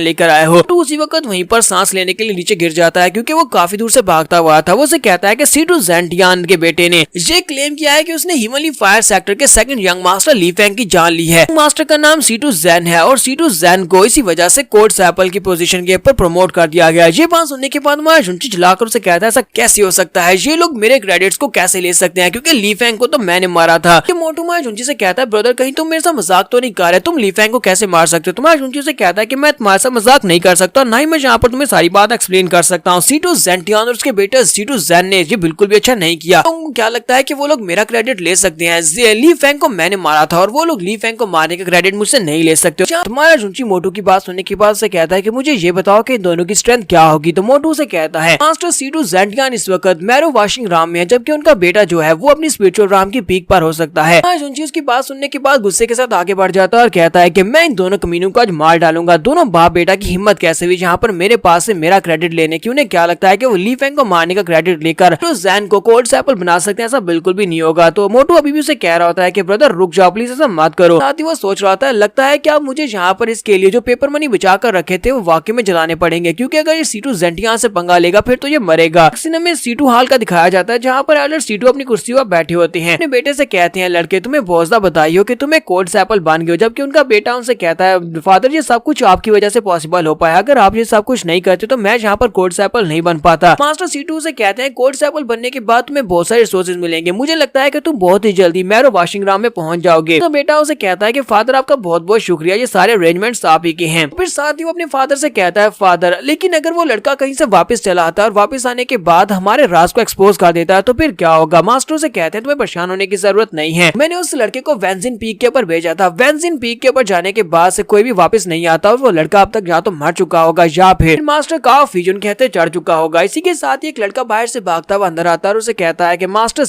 लेकर आए हो। तो उसी वक्त वहीं पर सांस लेने के लिए नीचे गिर जाता है, क्योंकि वो काफी दूर से भागता हुआ था। वो उसे कहता है कि सीटू ज़ेंटियान के बेटे ने ये क्लेम किया है कि उसने हिमली फायर सेक्टर के सेकंड यंग मास्टर ली फेंग की जान ली है। मास्टर का नाम सीटू ज़ेन है और सीटू ज़ेन को इसी वजह से कोड सैपल की पोजीशन के ऊपर प्रमोट कर दिया गया। ये बात सुनने के बाद हमारा जुंची चिल्लाकर उसे कहता है ऐसा कैसे हो सकता है, ये लोग मेरे क्रेडिट्स को कैसे ले सकते हैं, क्योंकि ली फेंग को तो मैंने मारा था। ये मोटू हमारे जुंची से कहता है ब्रदर कहीं तुम मेरे साथ मजाक तो नहीं कर रहे, तुम ली फेंग को कैसे मार सकते हो। तुम्हारा जुंची से कहता है कि मैं तुम्हारे साथ मजाक नहीं कर सकता, ना ही मैं यहाँ पर तुम्हें सारी बात एक्सप्लेन कर सकता हूँ। सीटू ज़ेंटियान और उसके बेटे सीटू ज़ेन ने ये बिल्कुल भी अच्छा नहीं किया। तो क्या लगता है कि वो लोग मेरा क्रेडिट ले सकते हैं, ली फेंग को मैंने मारा था और वो लोग ली फेंग को मारने का क्रेडिट मुझसे नहीं ले सकते। तुम्हारा जुंची मोटू की बात सुनने के बाद से कहता है कि मुझे ये बताओ कि दोनों की स्ट्रेंथ क्या होगी। तो मोटू से कहता है मास्टर सीटू ज़ेंटियान इस वक्त मैरो वाशिंग राम में है, जबकि उनका बेटा जो है वो अपनी स्पिरिचुअल राम की पीक पर हो सकता है। जुंची उसकी बात सुनने के बाद गुस्से के साथ आगे बढ़ जाता है और कहता है कि मैं इन दोनों कमीनों को आज मार डालूंगा। दोनों बाप बेटा की हिम्मत कैसे हुई यहाँ पर मेरे पास से मेरा क्रेडिट लेने की। उन्हें क्या लगता है कि वो ली फेंग को मारने का क्रेडिट लेकर तो ज़ेन को कोड सैपल बना सकते हैं, ऐसा बिल्कुल भी नहीं होगा। तो मोटू अभी भी उसे कह रहा होता है कि ब्रदर रुक जाओ प्लीज, ऐसा मत करो। साथ ही वो सोच रहा होता है लगता है क्या मुझे यहाँ पर इसके लिए जो पेपर मनी बचा कर रखे थे वो वाकई में जलाने पड़ेंगे, क्योंकि अगर ये सीटू ज़ेंटियान से पंगा लेगा फिर तो ये मरेगा। में सीटू हाल का दिखाया जाता है जहाँ पर एल्डर सीटू अपनी कुर्सी पर बैठे होते हैं। अपने बेटे से कहते हैं लड़के तुम्हें बहुत ज्यादा बधाई हो कि तुम्हें कोड सैपल बन गए हो, जबकि उनका बेटा उनसे कहता है फादर ये सब कुछ आपकी वजह से पॉसिबल हो पाया, अगर आप ये सब कुछ नहीं करते तो मैं यहाँ पर कोड सैपल नहीं बन पाता। मास्टर सीटू से कहते हैं कोड सैपल बनने के बाद तुम्हें बहुत सारे रिसोर्सेज मिलेंगे, मुझे लगता है कि तुम बहुत ही जल्दी मैरो वाशिंग राम में पहुंच जाओगे। तो बेटा उसे कहता है कि फादर आपका बहुत बहुत शुक्रिया, ये सारे अरेंजमेंट्स आप ही के हैं। फिर साथ ही वो अपने फादर से कहता है फादर लेकिन अगर वो लड़का कहीं से वापस चला आता है और वापस आने के बाद हमारे राज को एक्सपोज कर देता है तो फिर क्या होगा। मास्टर से कहते हैं तुम्हें परेशान होने की जरूरत नहीं है, मैंने उस लड़के को वेंजिन पीक के ऊपर भेजा था, वेंजिन पीक के ऊपर जाने के बाद से कोई भी वापस नहीं आता और वो लड़का अब तक या तो मर चुका होगा या फिर मास्टर का फ्यूजन कहते चढ़ चुका होगा। इसी के साथ ही एक लड़का बाहर से भागता हुआ अंदर आता है और उसे कहता है कि मास्टर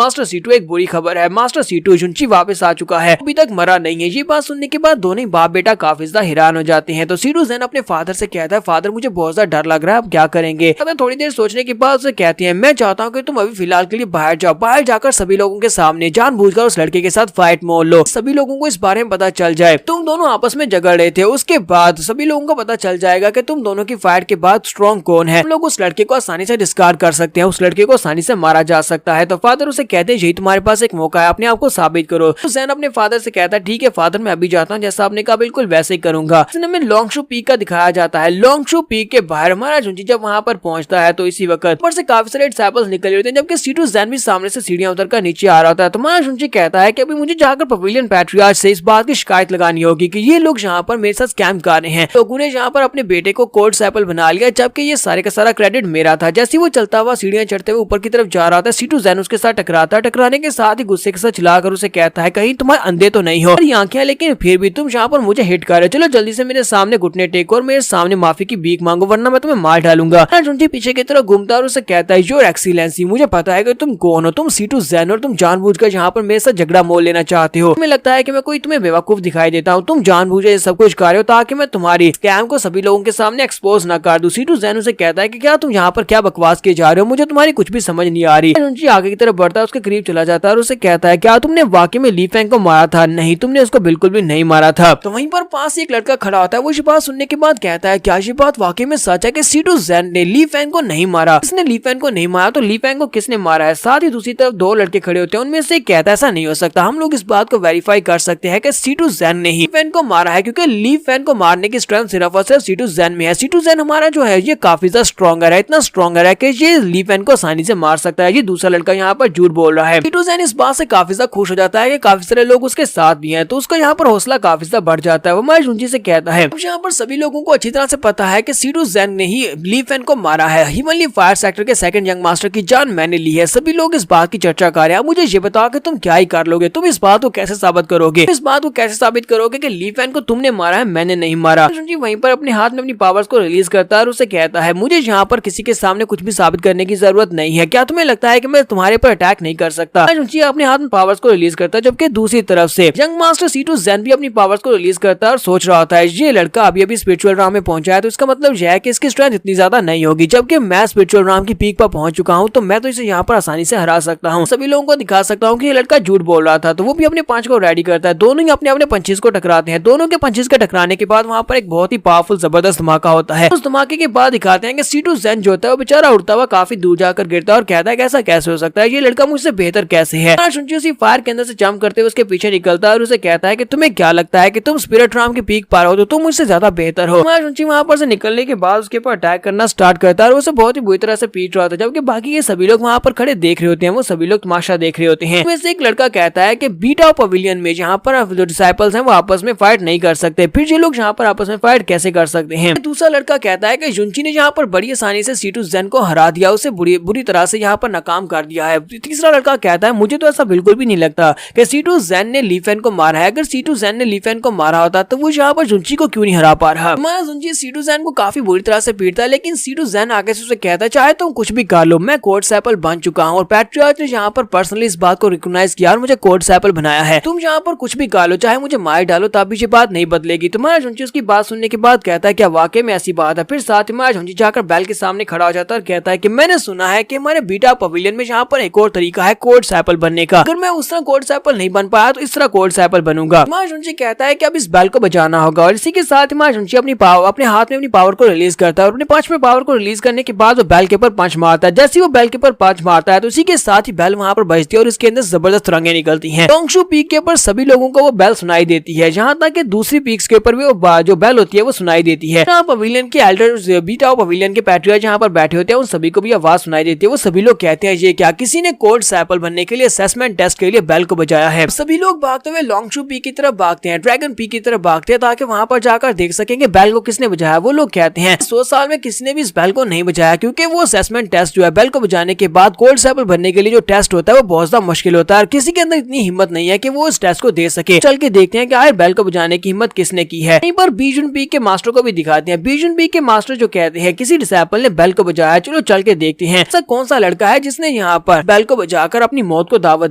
सीटू एक बुरी खबर है, मास्टर सीटू जुंची वापस आ चुका है, अभी तक मरा नहीं है। ये बात सुनने के बाद दोनों ही बाप बेटा काफी ज्यादा हैरान हो जाते हैं। तो सीटू ज़ेन अपने फादर से कहता है फादर मुझे बहुत ज्यादा डर लग रहा है, अब क्या करेंगे। थोड़ी देर सोचने के बाद उसे कहती है मैं चाहता हूँ कि तुम अभी फिलहाल के लिए बाहर जाओ, बाहर जाकर सभी लोगों के सामने जानबूझकर उस लड़के के साथ फाइट मोल लो, सभी लोगों को इस बारे में पता चल जाए तुम दोनों आपस में झगड़ रहे थे, उसके बाद सभी लोगों को पता चल जाएगा कि तुम दोनों की फाइट के बाद स्ट्रॉन्ग कौन है। हम लोग उस लड़के को आसानी से डिस्कार्ड कर सकते हैं, उस लड़के को आसानी से मारा जा सकता है। तो फादर उसे कहते हैं यही तुम्हारे पास एक मौका है, अपने आप को साबित करो। तो ज़ेन अपने फादर से कहता है ठीक है फादर मैं अभी जाता हूँ, जैसा आपने कहा बिल्कुल वैसे ही करूंगा। में लॉन्गशू पीक का दिखाया जाता है। लॉन्गशू पीक के बाहर हमारा जुंची जब वहाँ पर पहुंचता है तो इसी वक्त ऊपर से काफी सारे डिसाइपल्स निकले होते हैं, जबकि सीटू ज़ेन भी सामने से सीढ़ियां उतरकर नीचे आ रहा होता है। तो हमारा जुंची कहता है कि अभी मुझे जाकर पवेलियन पैट्रियार्च से इस बात की शिकायत लगानी होगी कि ये लोग यहाँ पर मेरे साथ स्कैम कर रहे हैं। लोगों ने यहाँ पर अपने बेटे को कोड सैपल बना लिया, जबकि ये सारे का सारा क्रेडिट मेरा था। जैसे वो चलता हुआ सीढ़ियां चढ़ते हुए ऊपर की तरफ जा रहा था, सीटू ज़ेन उसके साथ टकराता है, टकराने के साथ ही गुस्से के साथ चिल्लाकर उसे कहता है कहीं तुम्हारे अंधे तो नहीं हो आंखें, लेकिन फिर भी तुम यहाँ पर मुझे हिट कर रहे हो, चलो जल्दी से मेरे सामने घुटने टेको और मेरे सामने माफी की भीख मांगो वरना मैं तुम्हें मार डालूंगा। जुंटी पीछे की तरफ घूमता और उसे कहता है योर एक्सीलेंसी मुझे पता है कि तुम कौन हो, तुम सीटू ज़ेन और तुम जानबूझकर यहाँ पर मेरे साथ झगड़ा मोल लेना चाहते हो। तुम्हें लगता है कि मैं कोई तुम्हें बेवकूफ दिखाई देता हूँ, तुम जानबूझे सब कुछ कर रहे हो ताकि मैं तुम्हारी स्कैम को सभी लोगों के सामने एक्सपोज न कर दूं। सीटू ज़ेन उसे कहता है कि क्या तुम यहाँ पर क्या बकवास किए जा रहे हो, मुझे तुम्हारी कुछ भी समझ नहीं आ रही। जुंटी आगे की तरफ बढ़ता है, उसके करीब चला जाता है और उसे कहता है क्या तुमने वाकई में ली फेंग को मारा था? नहीं, तुमने उसको बिल्कुल भी नहीं मारा था। तो वहीं पर पास एक लड़का खड़ा होता है, वो ये बात सुनने के बाद कहता है क्या ये बात वाकई में सच है कि सीटू ज़ेन ने ली फेंग को नहीं मारा? इसने ली फेंग को नहीं मारा तो ली फेंग को किसने मारा है? साथ ही दूसरी तरफ दो लड़के खड़े होते हैं, उनमें से कहता है ऐसा नहीं हो सकता, हम लोग इस बात को वेरीफाई कर सकते हैं कि सीटू ज़ेन ने ही ली फेंग को मारा है, क्योंकि ली फेंग को मारने की स्ट्रेंथ सिर्फ और सिर्फ सीटू ज़ेन में है। सीटू ज़ेन हमारा जो है ये काफी ज्यादा स्ट्रॉन्गर है, इतना स्ट्रॉन्गर है कि ये ली फेंग को आसानी से मार सकता है। ये दूसरा लड़का यहाँ पर झूठ बोल रहा है। सीटू ज़ेन इस बात से काफी ज्यादा खुश हो जाता है कि काफी सारे लोग उसके साथ भी हैं, तो उसको यहाँ पर हौसला हौसला काफी ज्यादा बढ़ जाता है। वो हमारे जुंजी से कहता है यहाँ पर सभी लोगों को अच्छी तरह से पता है कि सीटू ज़ेन ने ही ली फैन को मारा है। हिमालय फायर सेक्टर के सेकंड यंग मास्टर की जान मैंने ली है। सभी लोग इस बात की चर्चा कर रहे हैं। मुझे ये बताओ कि तुम क्या ही कर लोगे, तुम इस बात को कैसे साबित करोगे, इस बात को कैसे साबित करोगे कि ली फैन को तुमने मारा है, मैंने नहीं मारा। जुंजी वहीं पर अपने हाथ में अपनी पावर्स को रिलीज करता है और उसे कहता है मुझे यहाँ पर किसी के सामने कुछ भी साबित करने की जरूरत नहीं है। क्या तुम्हें लगता है कि मैं तुम्हारे पर अटैक नहीं कर सकता? जुंजी अपने हाथ में पावर्स को रिलीज करता है, जबकि दूसरी तरफ से यंग मास्टर सीटू ज़ेन भी अपनी पावर्स को रिलीज करता है और सोच रहा होता है ये लड़का अभी अभी स्पिरिचुअल राम में पहुंचा है, तो इसका मतलब यह है कि इसकी स्ट्रेंथ इतनी ज्यादा नहीं होगी, जबकि मैं स्पिरिचुअल राम की पीक पर पहुंच चुका हूं, तो मैं तो इसे यहाँ पर आसानी से हरा सकता हूँ। सभी लोगों को दिखा सकता हूँ कि ये लड़का झूठ बोल रहा था। तो वो भी अपने पंच को रेडी करता है। दोनों ही अपने अपने पंचेस को टकराते हैं। दोनों के पंचेस के टकराने के बाद वहाँ पर एक बहुत ही पावरफुल जबरदस्त धमाका होता है। उस धमाके के बाद दिखाते हैं कि सीटू ज़ेन जो होता है वो बेचारा उड़ता हुआ काफी दूर जाकर गिरता है और कहता है कि ऐसा कैसे हो सकता है, ये लड़का मुझसे बेहतर कैसे है। उसी फायर के अंदर से जंप करते हुए उसके पीछे निकलता है और उसे कहता है कि तुम्हें क्या लगता है कि तुम स्पिरिट राम की पीक पा रहे हो, तो तुम मुझसे ज्यादा बेहतर हो। वहाँ पर से निकलने के बाद उसके ऊपर अटैक करना स्टार्ट करता है और उसे बहुत ही बुरी तरह से पीट रहा था, जबकि बाकी ये सभी लोग वहाँ पर खड़े देख रहे होते हैं। वो सभी लोग तमाशा देख रहे होते हैं। वैसे एक लड़का कहता है कि बीटा पवेलियन में जहाँ पर जो डिसाइपल्स हैं वो आपस में फाइट नहीं कर सकते, फिर ये लोग यहाँ पर आपस में फाइट कैसे कर सकते हैं। दूसरा लड़का कहता है कि जुंची ने यहाँ पर बड़ी आसानी से सीटू ज़ेन को हरा दिया, उसे बुरी तरह से यहाँ पर नाकाम कर दिया है। तीसरा लड़का कहता है मुझे तो ऐसा बिल्कुल भी नहीं लगता कि सीटू ज़ेन ने ली फैन को मारा है। अगर सीटू ज़ेन ने ली फैन को मारा होता तो वो यहाँ पर जुंची को क्यों नहीं हरा पा रहा। हमारा जुंची सीटू ज़ेन को काफी बुरी तरह से पीटता है, लेकिन सीटू ज़ेन आगे से उसे कहता है चाहे तुम कुछ भी कर लो, मैं कोड सैपल बन चुका हूँ और पैट्रियट ने यहाँ पर पर्सनली इस बात को रिकॉग्नाइज किया और मुझे कोड सैपल बनाया है। तुम यहाँ पर कुछ भी कर लो, चाहे मुझे मार डालो, तब भी ये बात नहीं बदलेगी। तुम्हारा जुंची उसकी बात सुनने के बाद कहता है क्या वाकई में ऐसी बात है। फिर साथ ही हमारा जुंची जाकर बैल के सामने खड़ा हो जाता है और कहता है कि मैंने सुना है कि हमारे बीटा पवेलियन में यहाँ पर एक और तरीका है कोड सैपल बनने का। अगर मैं उस तरह कोड सैपल नहीं बन पाया तो इस तरह कोड सैपल बनूंगा। हमारा जुंची कहता है कि अब इस बैल को बचाना होगा और इसी के साथ हमारा जुंची अपने हाथ में अपनी पावर को रिलीज करता है और अपने पंच में पावर को रिलीज करने के बाद वो बैल के ऊपर पंच मारता है। जैसे वो बैल के ऊपर पंच मारता है तो उसी के साथ ही बैल वहाँ पर बजती है और इसके अंदर जबरदस्त रंगें निकलती हैं। टोंगशू पीक के ऊपर सभी लोगों को वो बैल सुनाई देती है, जहाँ तक कि दूसरी पीक्स के ऊपर भी वो जो बैल होती है वो सुनाई देती है। यहाँ पवेलियन के एल्डर बीटा पवेलियन के पैट्रियट जहाँ पर बैठे होते हैं उन सभी को भी आवाज सुनाई देती है। वो सभी लोग कहते हैं ये क्या, किसी ने कोड सैपल बनने के लिए असेसमेंट टेस्ट के लिए बैल को बजाया है। सभी लोग भागते हुए लॉन्गशू पीक की तरफ भागते हैं, ड्रैगन पीक की तरफ भागते हैं ताकि वहाँ पर जाकर देख सकेंगे बैल को किसने बजाया। वो लोग कहते हैं 100 साल में किसी ने भी इस बैल को नहीं बजाया, क्योंकि वो असेसमेंट टेस्ट जो है बैल को बजाने के बाद कोड सैपल बनने के लिए जो टेस्ट होता है वो बहुत ज्यादा मुश्किल होता है और किसी के अंदर इतनी हिम्मत नहीं है कि वो इस टेस्ट को दे सके। चल के देखते हैं कि आखिर बैल को बजाने की हिम्मत किसने की है। यहीं पर बीजुन पीक के मास्टर को भी दिखाते हैं। बीजुन पीक के मास्टर जो कहते हैं किसी डिसाइपल ने बैल को बजाया, चलो चल के देखते हैं ऐसा कौन सा लड़का है जिसने यहाँ पर बैल को बजाकर अपनी मौत को दावत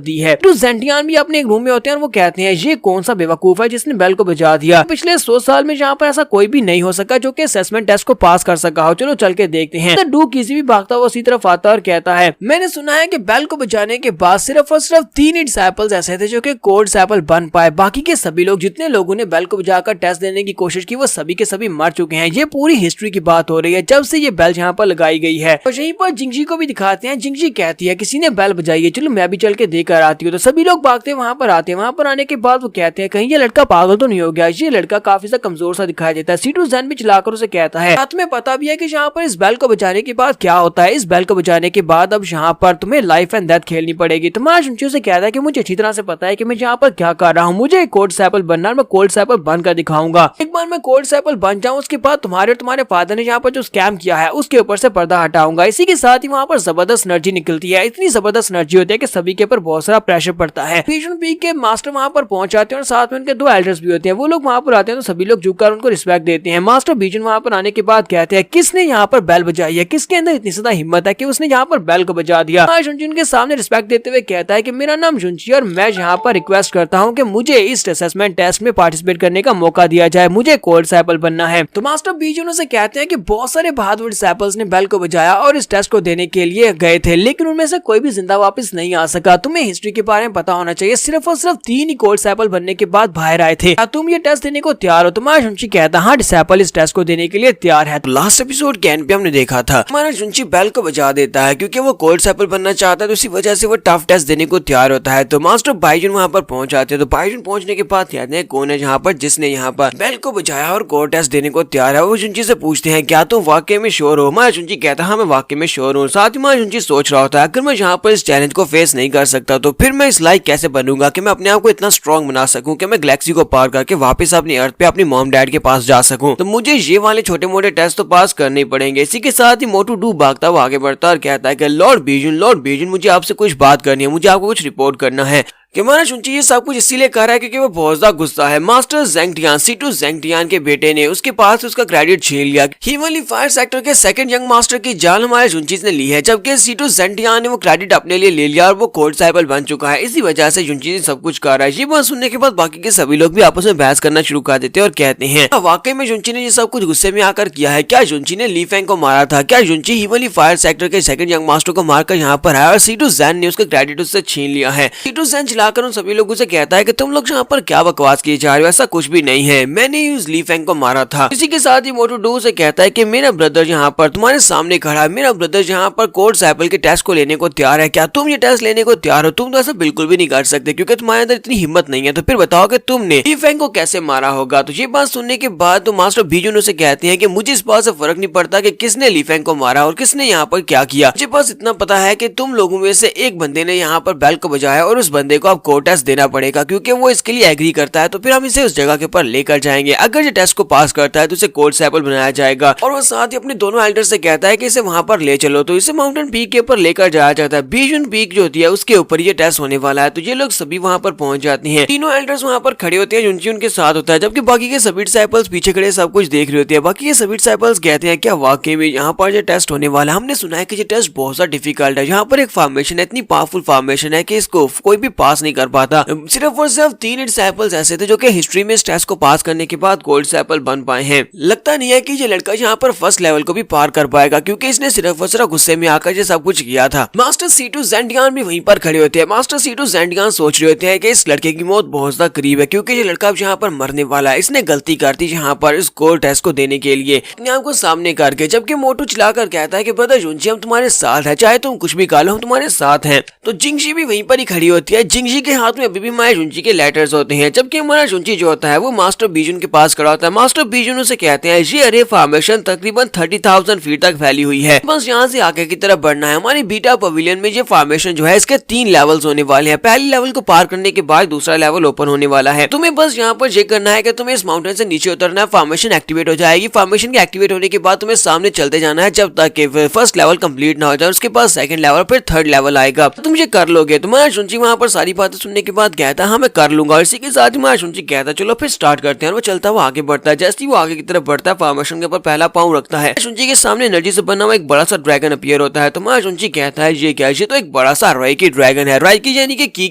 दी है। तो ज़ेंटियान भी अपने एक रूम में होते हैं और वो कहते हैं ये कौन सा बेवकूफ है जिसने बैल को बजा दिया। पिछले 100 साल में यहाँ पर ऐसा कोई भी नहीं हो सका जो कि असेसमेंट टेस्ट को पास कर सका हो। चलो चल के देखते हैं। तो डू किसी भी भागता हुआ उसी तरफ आता और कहता है मैंने सुना है कि बैल को बजाने के बाद सिर्फ और सिर्फ 3 ही डिसाइपल्स ऐसे थे जो कि कोड सैपल बन पाए। बाकी के सभी लोग जितने लोगों ने बैल को बजाकर टेस्ट देने की कोशिश की वो सभी के सभी मर चुके हैं। ये पूरी हिस्ट्री की बात हो रही है जब से ये बैल यहाँ पर लगाई गई है। और यहीं पर जिंगजी को भी दिखाते हैं। जिंगजी कहती है किसी ने बैल बजाई है, चलो मैं भी चल के देकर आती हूँ। तो सभी लोग भागते वहाँ पर आते हैं। वहाँ पर आने के बाद वो कहते हैं कहीं ये लड़का पागल तो नहीं हो गया। ये लड़का काफी सा कमजोर सा दिखाई देता है। सीटू ज़ेन भी चलाकर उसे कहता है साथ में पता भी है कि यहाँ पर इस बैल को बजाने के बाद क्या होता है। इस बैल को बजाने के बाद अब यहाँ पर तुम्हें लाइफ एंड डेथ खेलनी पड़ेगी। तो मैं जुंची से कहता है कि मुझे अच्छी तरह से पता है कि मैं यहाँ पर क्या कर रहा हूँ। मुझे कोड सैपल बनना है, मैं कोड सैपल बनकर दिखाऊंगा। एक बार मैं कोड सैपल बन जाऊँ उसके बाद तुम्हारे और तुम्हारे फादर ने यहाँ पर जो स्कैम किया है उसके ऊपर से पर्दा हटाऊंगा। इसी के साथ ही वहाँ पर जबरदस्त एनर्जी निकलती है। इतनी जबरदस्त एनर्जी होती है कि सभी के ऊपर बहुत सारा प्रेशर पड़ता है। बीजुन पीक के मास्टर वहाँ पर पहुंच जाते हैं और साथ में उनके 2 एल्डर्स भी होते हैं। वो लोग वहाँ पर आते हैं तो सभी लोग झुककर उनको रिस्पेक्ट देते हैं। मास्टर बीजुन वहाँ पर आने के बाद कहते हैं किसने यहाँ पर बैल बजाई है, किसके अंदर इतनी ज्यादा हिम्मत है कि उसने यहाँ पर बैल को बजा दिया। जुंची उनके सामने रिस्पेक्ट देते हुए कहता है कि मेरा नाम जुंची और मैं यहाँ पर रिक्वेस्ट करता हूँ कि मुझे इस असेसमेंट टेस्ट में पार्टिसिपेट करने का मौका दिया जाए, मुझे कोड सैपल बनना है। तो मास्टर बीजुन से कहते हैं कि बहुत सारे बहादुर डिसाइपल्स ने बैल को बजाया और इस टेस्ट को देने के लिए गए थे, लेकिन उनमें से कोई भी जिंदा वापस नहीं आ सका। तुम्हें हिस्ट्री के बारे में पता होना चाहिए, सिर्फ और सिर्फ 3 ही कोड सैपल बनने के बाद बाहर आए थे। तुम ये टेस्ट देने को तैयार हो? तुम्हारा जुंची कहता हाँ डिसाइपल इस टेस्ट को देने के लिए तैयार है। तो लास्ट एपिसोड के एंड पे हमने देखा था हमारा जुंची बैल को बजा देता है क्योंकि वो कोड सैपल बनना चाहता है, तो इसी वजह से वो टफ टेस्ट देने को तैयार होता है। तो मास्टर बाइजुन वहाँ पर पहुंच जाते हैं। तो बाइजुन पहुंचने के बाद कहते हैं कौन है जहाँ पर जिसने यहाँ पर बैल को बजाया और कोड टेस्ट देने को तैयार है। वो जुंची से पूछते हैं क्या तुम वाकई में श्योर हो? हमारा जुंची कहता है हाँ मैं वाकई में श्योर हूँ। साथ ही हमारा जुंची सोच रहा होता है अगर मैं यहाँ पर इस चैलेंज को फेस नहीं कर सकता तो फिर मैं इस लायक कैसे बनूंगा कि मैं अपने आप को इतना स्ट्रॉन्ग बना सकूं कि मैं गैलेक्सी को पार करके वापस अपनी अर्थ पे अपनी मॉम डैड के पास जा सकूं, तो मुझे ये वाले छोटे मोटे टेस्ट तो पास करने ही पड़ेंगे। इसी के साथ ही मोटू डू भागता हुआ आगे बढ़ता और कहता है कि लॉर्ड बीजुन मुझे आपसे कुछ बात करनी है, मुझे आपको कुछ रिपोर्ट करना है। कि हमारा शुंची ये सब कुछ इसीलिए कर रहा है क्योंकि वो बहुत ज्यादा गुस्सा है। मास्टर ज़ेंगटियान C2 ज़ेंगटियान के बेटे ने उसके पास उसका क्रेडिट छीन लिया। हीवनली फायर सेक्टर के सेकंड यंग मास्टर की जान हमारे शुंची ने ली है, जबकि C2 ज़ेंगटियान ने वो क्रेडिट अपने लिए ले लिया और वो कोड साइबल बन चुका है। इसी वजह से शुंची सब कुछ कर रहा है। ये बात सुनने के बाद बाकी के सभी लोग भी आपस में बहस करना शुरू कर देते हैं और कहते हैं वाकई में शुंची ने ये सब कुछ गुस्से में आकर किया है। क्या शुंची ने ली फेंग को मारा था? क्या शुंची हीवनली फायर सेक्टर के सेकंड यंग मास्टर को मारकर यहाँ पर आया और C2 ज़ेन ने उसका क्रेडिट उससे छीन लिया है? C2 ज़ेन चिल्लाकर उन सभी लोगों से कहता है कि तुम लोग यहाँ पर क्या बकवास किए जा रहे हो, ऐसा कुछ भी नहीं है, मैंने ही उस ली फेंग को मारा था। इसी के साथ ही मोटू डू से कहता है कि मेरा ब्रदर यहाँ पर तुम्हारे सामने खड़ा है, मेरा ब्रदर यहाँ पर कोड सैपल के टेस्ट को लेने को तैयार है। क्या तुम ये टेस्ट लेने को तैयार हो? तुम तो ऐसा बिल्कुल भी नहीं कर सकते क्योंकि तुम्हारे अंदर इतनी हिम्मत नहीं है। तो फिर बताओ कि तुमने ली फेंग को कैसे मारा होगा? तो ये बात सुनने के बाद तो मास्टर बीजुन उसे कहते हैं कि मुझे इस बात से फर्क नहीं पड़ता कि किसने ली फेंग को मारा और किसने यहाँ पर क्या किया, मुझे बस इतना पता है कि तुम लोगों में से एक बंदे ने यहाँ पर बेल को बजाया और उस बंदे को अब कोड टेस्ट देना पड़ेगा क्योंकि वो इसके लिए एग्री करता है। तो फिर हम इसे उस जगह के ऊपर लेकर जाएंगे। अगर ये टेस्ट को पास करता है तो उसे कोड सैपल बनाया जाएगा। और वो साथ ही अपने दोनों एल्डर से कहता है कि इसे वहां पर ले चलो। तो इसे माउंटेन पीक के ऊपर लेकर जाया जाता है। बीजुन पीक जो होती है उसके ऊपर ये टेस्ट होने वाला है। तो ये लोग सभी वहां पर पहुंच जाते हैं। तीनों एल्डर्स वहां पर खड़े होते हैं, जुनची उनके साथ होता है, जबकि बाकी के सभी डिसाइपल्स पीछे खड़े सब कुछ देख रहे होते हैं। बाकी के सभी डिसाइपल्स कहते हैं क्या वाकई में यहाँ पर ये टेस्ट होने वाला है? हमने सुना है कि ये टेस्ट बहुत ज्यादा डिफिकल्ट है। यहाँ पर एक फॉर्मेशन है, इतनी पावरफुल फॉर्मेशन है कि इसको कोई भी पास नहीं कर पाता। सिर्फ और सिर्फ 3 डिसाइपल्स ऐसे थे जो कि हिस्ट्री में इस टेस्ट को पास करने के बाद गोल्ड सैपल बन पाए हैं। लगता नहीं है कि ये लड़का यहाँ पर फर्स्ट लेवल को भी पार कर पाएगा क्योंकि इसने सिर्फ और सिर्फ गुस्से में आकर ये सब कुछ किया था। मास्टर C2 ज़ेंगटियान भी वहीं पर खड़े होते हैं। मास्टर C2 ज़ेंगटियान सोच रहे होते हैं कि इस लड़के की मौत बहुत ज्यादा करीब है क्योंकि ये लड़का अब यहाँ पर मरने वाला है। इसने गलती कर दी यहाँ पर इस गोल्ड टेस्ट को देने के लिए अपने आप को सामने करके, जबकि मोटू चिल्लाकर कहता है कि ब्रदर जुनची हम तुम्हारे साथ है, चाहे तुम कुछ भी कर लो हम तुम्हारे साथ हैं। तो जिंगशी भी वहीं पर ही खड़ी होती है। जिंगशी के हाथ में अभी भी हमारे जुनची के लेटर्स होते हैं, जबकि हमारा जुनची जो होता है वो मास्टर बीजुन के पास खड़ा होता है। मास्टर बीजुन उसे कहते हैं ये अरे फॉर्मेशन तकरीबन 30,000 फीट तक फैली हुई है, बस यहाँ से आगे की तरफ बढ़ना है। हमारी बीटा पवेलियन में ये फॉर्मेशन जो है इसके 3 लेवल्स होने वाले हैं। पहले लेवल को पार करने के बाद दूसरा लेवल ओपन होने वाला है। तुम्हें बस यहाँ पर ये करना है कि तुम्हें इस माउंटेन से नीचे उतरना है, फॉर्मेशन एक्टिवेट हो जाएगी। फॉर्मेशन के एक्टिवेट होने के बाद तुम्हें सामने चलते जाना है जब तक कि फर्स्ट लेवल कंप्लीट ना हो जाए। उसके बाद सेकंड लेवल फिर थर्ड लेवल आएगा। तो तुम ये कर लोगे? तुम्हारा शुंची वहाँ पर सारी बातें सुनने के बाद कहता है हाँ मैं कर लूंगा। और इसी के साथ ही हमारा शुंची कहता है चलो फिर स्टार्ट करते हैं। और वो चलता हुआ आगे बढ़ता है। जैसे ही वो आगे की तरफ बढ़ता है फॉर्मेशन के ऊपर पहला पाँव रखता है, शुंची के सामने एनर्जी से बना हुआ एक बड़ा सा ड्रैगन अपीयर होता है। तो हमारा शुंची कहता है ये क्या है? ये तो एक बड़ा सा रॉय की ड्रैगन है, रॉय की यानी कि की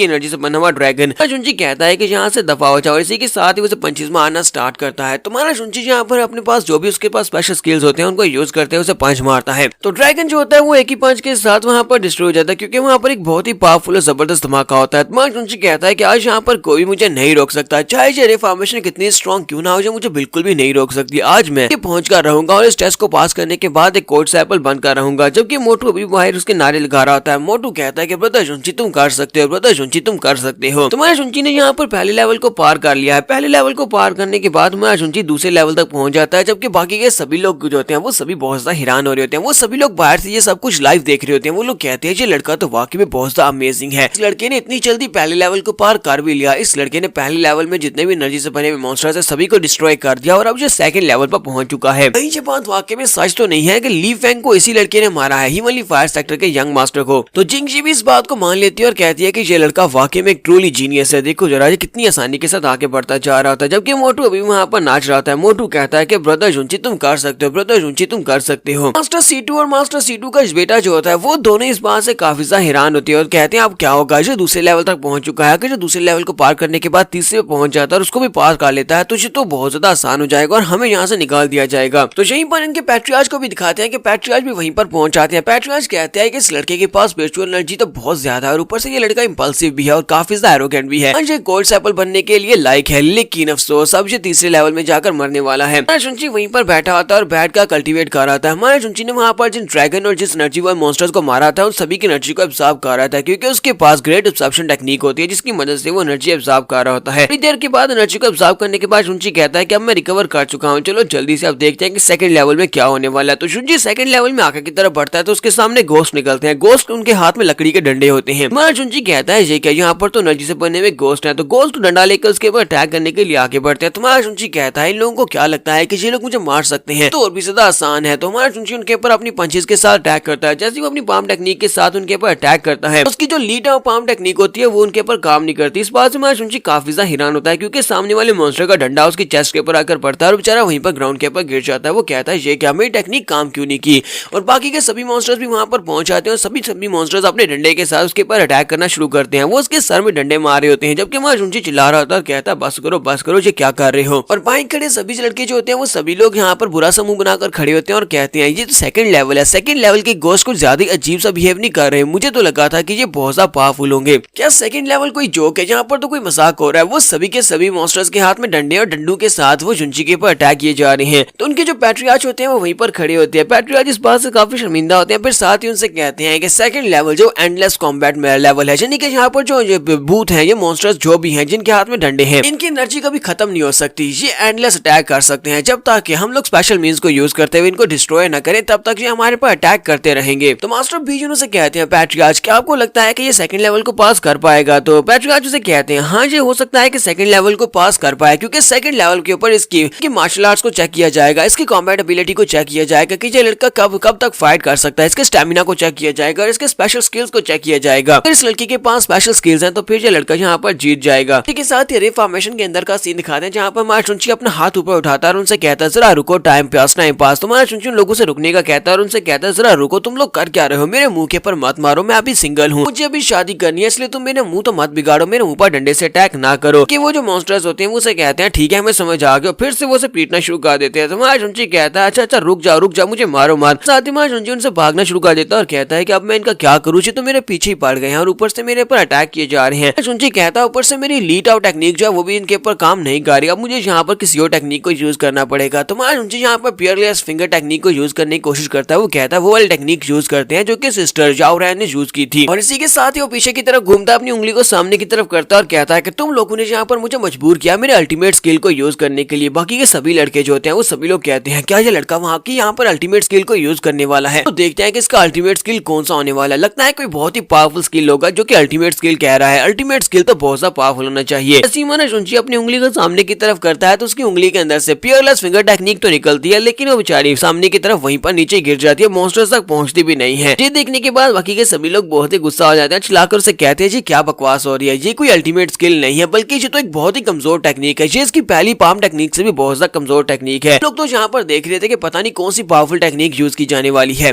एनर्जी से बना हुआ ड्रैगन। शुंची कहता है कि यहाँ से दफा हो जाओ। इसी के साथ ही उसे पंचेस मारना स्टार्ट करता है। तुम्हारा शुंची यहाँ पर अपने पास जो भी उसके पास स्पेशल स्किल्स होते हैं उनको यूज करते हैं उसे पंच मारता है। तो ड्रैगन जो होता है वो एक ही पंच के साथ वहाँ पर डिस्ट्रॉय हो जाता है क्योंकि वहाँ पर एक बहुत ही पावरफुल और जबरदस्त धमाका होता है। तुम्हारा शुंची कहता है कि आज यहाँ पर कोई मुझे नहीं रोक सकता, चाहे ये रे फॉर्मेशन कितनी स्ट्रॉन्ग क्यों ना हो जाए, मुझे बिल्कुल भी नहीं रोक सकती। आज मैं पहुंच कर रहूंगा और इस टेस्ट को पास करने के बाद एक कोड सैपल बनकर रहूंगा। जबकि मोटू अभी बाहर उसके नारे लगा रहा होता है। मोटू कहता है कि ब्रदर शुंची तुम कर सकते हो, ब्रदर शुंची तुम कर सकते हो। तुम्हारा शुंची ने यहाँ पर पहले लेवल को पार कर लिया है। पहले लेवल को पार करने के बाद तुम्हारा शुंची दूसरे लेवल तक पहुंच जाता है, जबकि बाकी के सभी लोग जो होते हैं वो सभी बहुत ज्यादा हैरान हो रहे होते हैं। वो सभी लोग बाहर से ये सब कुछ लाइव देख रहे होते हैं। वो लोग कहते हैं ये लड़का तो वाकई में बहुत ज्यादा अमेजिंग है, इस लड़के ने इतनी जल्दी पहले लेवल को पार कर भी लिया। इस लड़के ने पहले लेवल में जितने भी एनर्जी से बने हुए मॉन्स्टर्स है सभी को डिस्ट्रॉय कर दिया और अब ये सेकंड लेवल पर पहुंच चुका है। कहीं ये बात वाकई में सच तो नहीं है कि ली फेंग को इसी लड़के ने मारा है, हीवनली फायर सेक्टर के यंग मास्टर को। तो जिंगशी भी इस बात को मान लेती है और कहती है कि ये लड़का वाकई में एक ट्रूली जीनियस है। देखो जरा ये कितनी आसानी के साथ आगे बढ़ता जा रहा था, जबकि मोटू अभी वहाँ पर नाच रहा था। मोटू कहता है कि ब्रदर जुनची तुम कर सकते हो, ब्रदर जुनची तुम कर सकते हो। मास्टर C2 और मास्टर C2 का बेटा जो होता है वो दोनों इस बात से काफी ज्यादा हैरान होते हैं और कहते हैं अब क्या होगा। जो दूसरे लेवल तक पहुंच चुका है, जो दूसरे लेवल को पार करने के बाद तीसरे पे पहुंच जाता है और उसको भी पार कर लेता है तो ये तो बहुत ज्यादा आसान हो जाएगा और हमें यहाँ से निकाल दिया जाएगा। तो यहीं पर इनके पैट्रियार्च को भी दिखाते हैं कि पैट्रियार्च भी वहीं पर पहुंच जाते हैं। पैट्रियार्च कहते हैं कि इस लड़के के पास स्पिरिचुअल एनर्जी तो बहुत ज्यादा है और ऊपर से ये लड़का इंपल्सिव भी है और काफी ज्यादा एरोगेंट भी है। ये गोल्ड सैपल बनने के लिए लायक है, लेकिन अफसोस अब ये तीसरे लेवल में जाकर मरने वाला है। हमारा शुंची वहीं पर बैठा होता है और बैठ कर कल्टीवेट कर रहा था। हमारे शुंची ने वहाँ पर जिन ड्रैगन और जिस एनर्जी वाले मॉन्स्टर्स को मारा था उन सभी की एनर्जी को एब्सॉर्ब कर रहा था क्योंकि उसके पास ग्रेट एब्सॉर्प्शन टेक्निक होती है जिसकी मदद से वो एनर्जी एब्जॉर्ब कर रहा होता है। थोड़ी देर के बाद एनर्जी को एब्जॉर्ब करने के बाद जुंची कहता है कि अब मैं रिकवर कर चुका हूँ, चलो जल्दी से अब देखते हैं कि सेकंड लेवल में क्या होने वाला है। तो जुंची सेकंड लेवल में आगे की तरफ बढ़ता है तो उसके सामने गोस्ट निकलते हैं। गोस्ट उनके हाथ में लकड़ी के डंडे होते हैं। हमारा जुंची कहता है ये क्या, यहाँ पर तो एनर्जी से बनने में गोस्ट है। तो गोस्ट डंडा लेकर उसके ऊपर अटैक करने के लिए आगे बढ़ते हैं। तुम्हारा जुंची कहता है इन लोगों को क्या लगता है कि ये लोग मुझे मार सकते हैं, तो और भी ज्यादा आसान है। तो हमारा जुंची उनके ऊपर अपनी पंचेस के साथ अटैक करता है। जैसे वो अपनी पाम टेक्निक के साथ उनके ऊपर अटैक करता है, उसकी जो लीड ऑफ पाम टेक्निक होती है वो उनके ऊपर काम नहीं करती। इस बात से हमारा जुंची काफी ज्यादा हैरान होता है क्योंकि सामने वाले मॉन्स्टर का डंडा उसकी चेस्ट के ऊपर आकर पड़ता है और बेचारा वहीं पर ग्राउंड के ऊपर गिर जाता है। वो कहता है ये क्या, मेरी टेक्निक काम क्यों नहीं की। और बाकी के सभी मॉन्स्टर्स भी वहां पर पहुंच जाते हैं और सभी मॉन्स्टर्स अपने डंडे के साथ उसके ऊपर अटैक करना शुरू करते हैं। वो उसके सर में डंडे मार रहे होते हैं जबकि हमारा जुंची चिल्ला रहा होता है और कहता है बस करो ये क्या कर रहे हो। और बाइक खड़े सभी लड़के जो होते हैं वो सभी लोग यहाँ पर बुरा समूह बनाकर खड़े होते हैं और कहते हैं ये तो सेकंड लेवल है, सेकंड लेवल के गोस्ट कुछ ज्यादा अजीब सा बिहेव नहीं कर रहे। मुझे तो लगा था कि ये बहुत ज्यादा पावरफुल होंगे। क्या सेकंड लेवल कोई जोक है, यहाँ पर तो कोई मजाक हो रहा है। वो सभी के सभी मॉन्स्टर्स के हाथ में डंडे और डंडू के साथ वो जुंची के ऊपर अटैक किए जा रहे हैं। तो उनके जो पैट्रियार्च होते हैं वो वहीं पर खड़े होते हैं। पैट्रियार्च इस बात से काफी शर्मिंदा होते हैं, फिर साथ ही उनसे कहते हैं कि सेकंड लेवल जो एंडलेस कॉम्बैट लेवल है, यानी कि यहाँ पर जो भूत हैं, ये मॉन्स्टर्स जो भी हैं जिनके हाथ में डंडे हैं, इनकी एनर्जी कभी खत्म नहीं हो सकती। ये एंडलेस अटैक कर सकते हैं जब तक कि हम लोग स्पेशल मींस को यूज करते हुए इनको डिस्ट्रॉय न करें, तब तक ये हमारे पर अटैक करते रहेंगे। तो मास्टर बीजन उसे कहते हैं पैट्रियार्च क्या आपको लगता है कि ये सेकंड लेवल को पास कर पाएगा। तो पैट्रियार्च उसे कहते हैं हाँ ये हो सकता है कि सेकंड लेवल को पास कर पाए क्योंकि सेकंड लेवल के ऊपर इसकी मार्शल आर्ट्स को चेक किया जाएगा, इसकी कॉम्बैट एबिलिटी को चेक किया जाएगा कि ये लड़का कब तक फाइट कर सकता है, इसके स्टेमिना को चेक किया जाएगा और इसके स्पेशल स्किल्स को चेक किया जाएगा। अगर इस लड़की के पास स्पेशल स्किल्स हैं तो फिर ये लड़का यहाँ पर जीत जाएगा। इसके साथ ही रिफॉर्मेशन के अंदर का सीन दिखाते हैं जहाँ पर हमारा चुंची अपना हाथ ऊपर उठाता है और उनसे कहता है जरा रुको, टाइम पास। तुम्हारा चुंची उन लोगों से रुकने का कहता है और उनसे कहता है जरा रुको, तुम लोग कर क्या रहे हो, मेरे मुंह के पर मत मारो, मैं अभी सिंगल हूँ, मुझे अभी शादी करनी है, इसलिए तुम मेरे मुंह तो मत बिगाड़ो, मेरे मुंह पर डंडे से अटैक ना करो। कि वो जो मॉन्स्टर्स होते हैं वो उसे कहते हैं ठीक है हमें समझ आ गया, फिर से वो उसे पीटना शुरू कर देते हैं। तुम्हारा चुंची कहता है अच्छा रुक जा मुझे मारो मत। साथ ही हमारा चुंची उनसे भागना शुरू कर देता है और कहता है कि अब मैं इनका क्या करूँ, तो मेरे पीछे ही पड़ गए हैं और ऊपर से मेरे पर अटैक किए जा रहे हैं। चुंची कहता है ऊपर से मेरी लीड आउट टेक्निक जो है वो भी इनके ऊपर काम नहीं कर रही, अब मुझे यहाँ पर किसी और टेक्निक को यूज करना पड़ेगा। तुम्हारा चुंची यहाँ पर पियरलेस फिंगर टेक्निक को यूज करने की कोशिश करता है। वो कहता है वो वाली टेक्निक यूज करते हैं जो कि सिस्टर जाओ रैन ने यूज की थी। और इसी के साथ ही वो पीछे की तरफ घूमता है, अपनी उंगली को सामने की तरफ करता है और कहता है कि तुम लोगों ने यहाँ पर मुझे मजबूर किया मेरे अल्टीमेट स्किल को यूज करने के लिए। बाकी के सभी लड़के जो होते हैं वो सभी लोग कहते हैं क्या ये लड़का वहाँ की यहाँ पर अल्टीमेट स्किल को यूज करने वाला है। तो देखते हैं कि इसका अल्टीमेट स्किल कौन सा होने वाला है। लगता है कोई बहुत ही पावरफुल स्किल होगा जो कि अल्टीमेट स्किल कह रहा है। अल्टीमेट स्किल तो बहुत सा पावरफुल होना चाहिए। सीमा चुंची अपनी उंगली को सामने की तरफ करता है तो उसकी उंगली के अंदर से पियरलेस फिंगर टेक्निक तो निकलती है, लेकिन वो बेचारी सामने की तरफ वहीं पर नीचे गिर जाती है, मॉन्स्टर्स तक पहुंचती भी नहीं है। ये देखने के बाद बाकी के सभी लोग बहुत ही गुस्सा हो जाते हैं, चिल्लाकर उसे कहते हैं जी क्या बकवास हो रही है, ये कोई अल्टीमेट स्किल नहीं है बल्कि ये तो एक बहुत ही कमजोर टेक्निक है, ये इसकी पहली पाम टेक्निक से भी बहुत ज्यादा कमजोर टेक्निक है। लोग तो यहाँ पर देख रहे थे कि पता नहीं कौन सी पावरफुल टेक्निक यूज की जाने वाली है।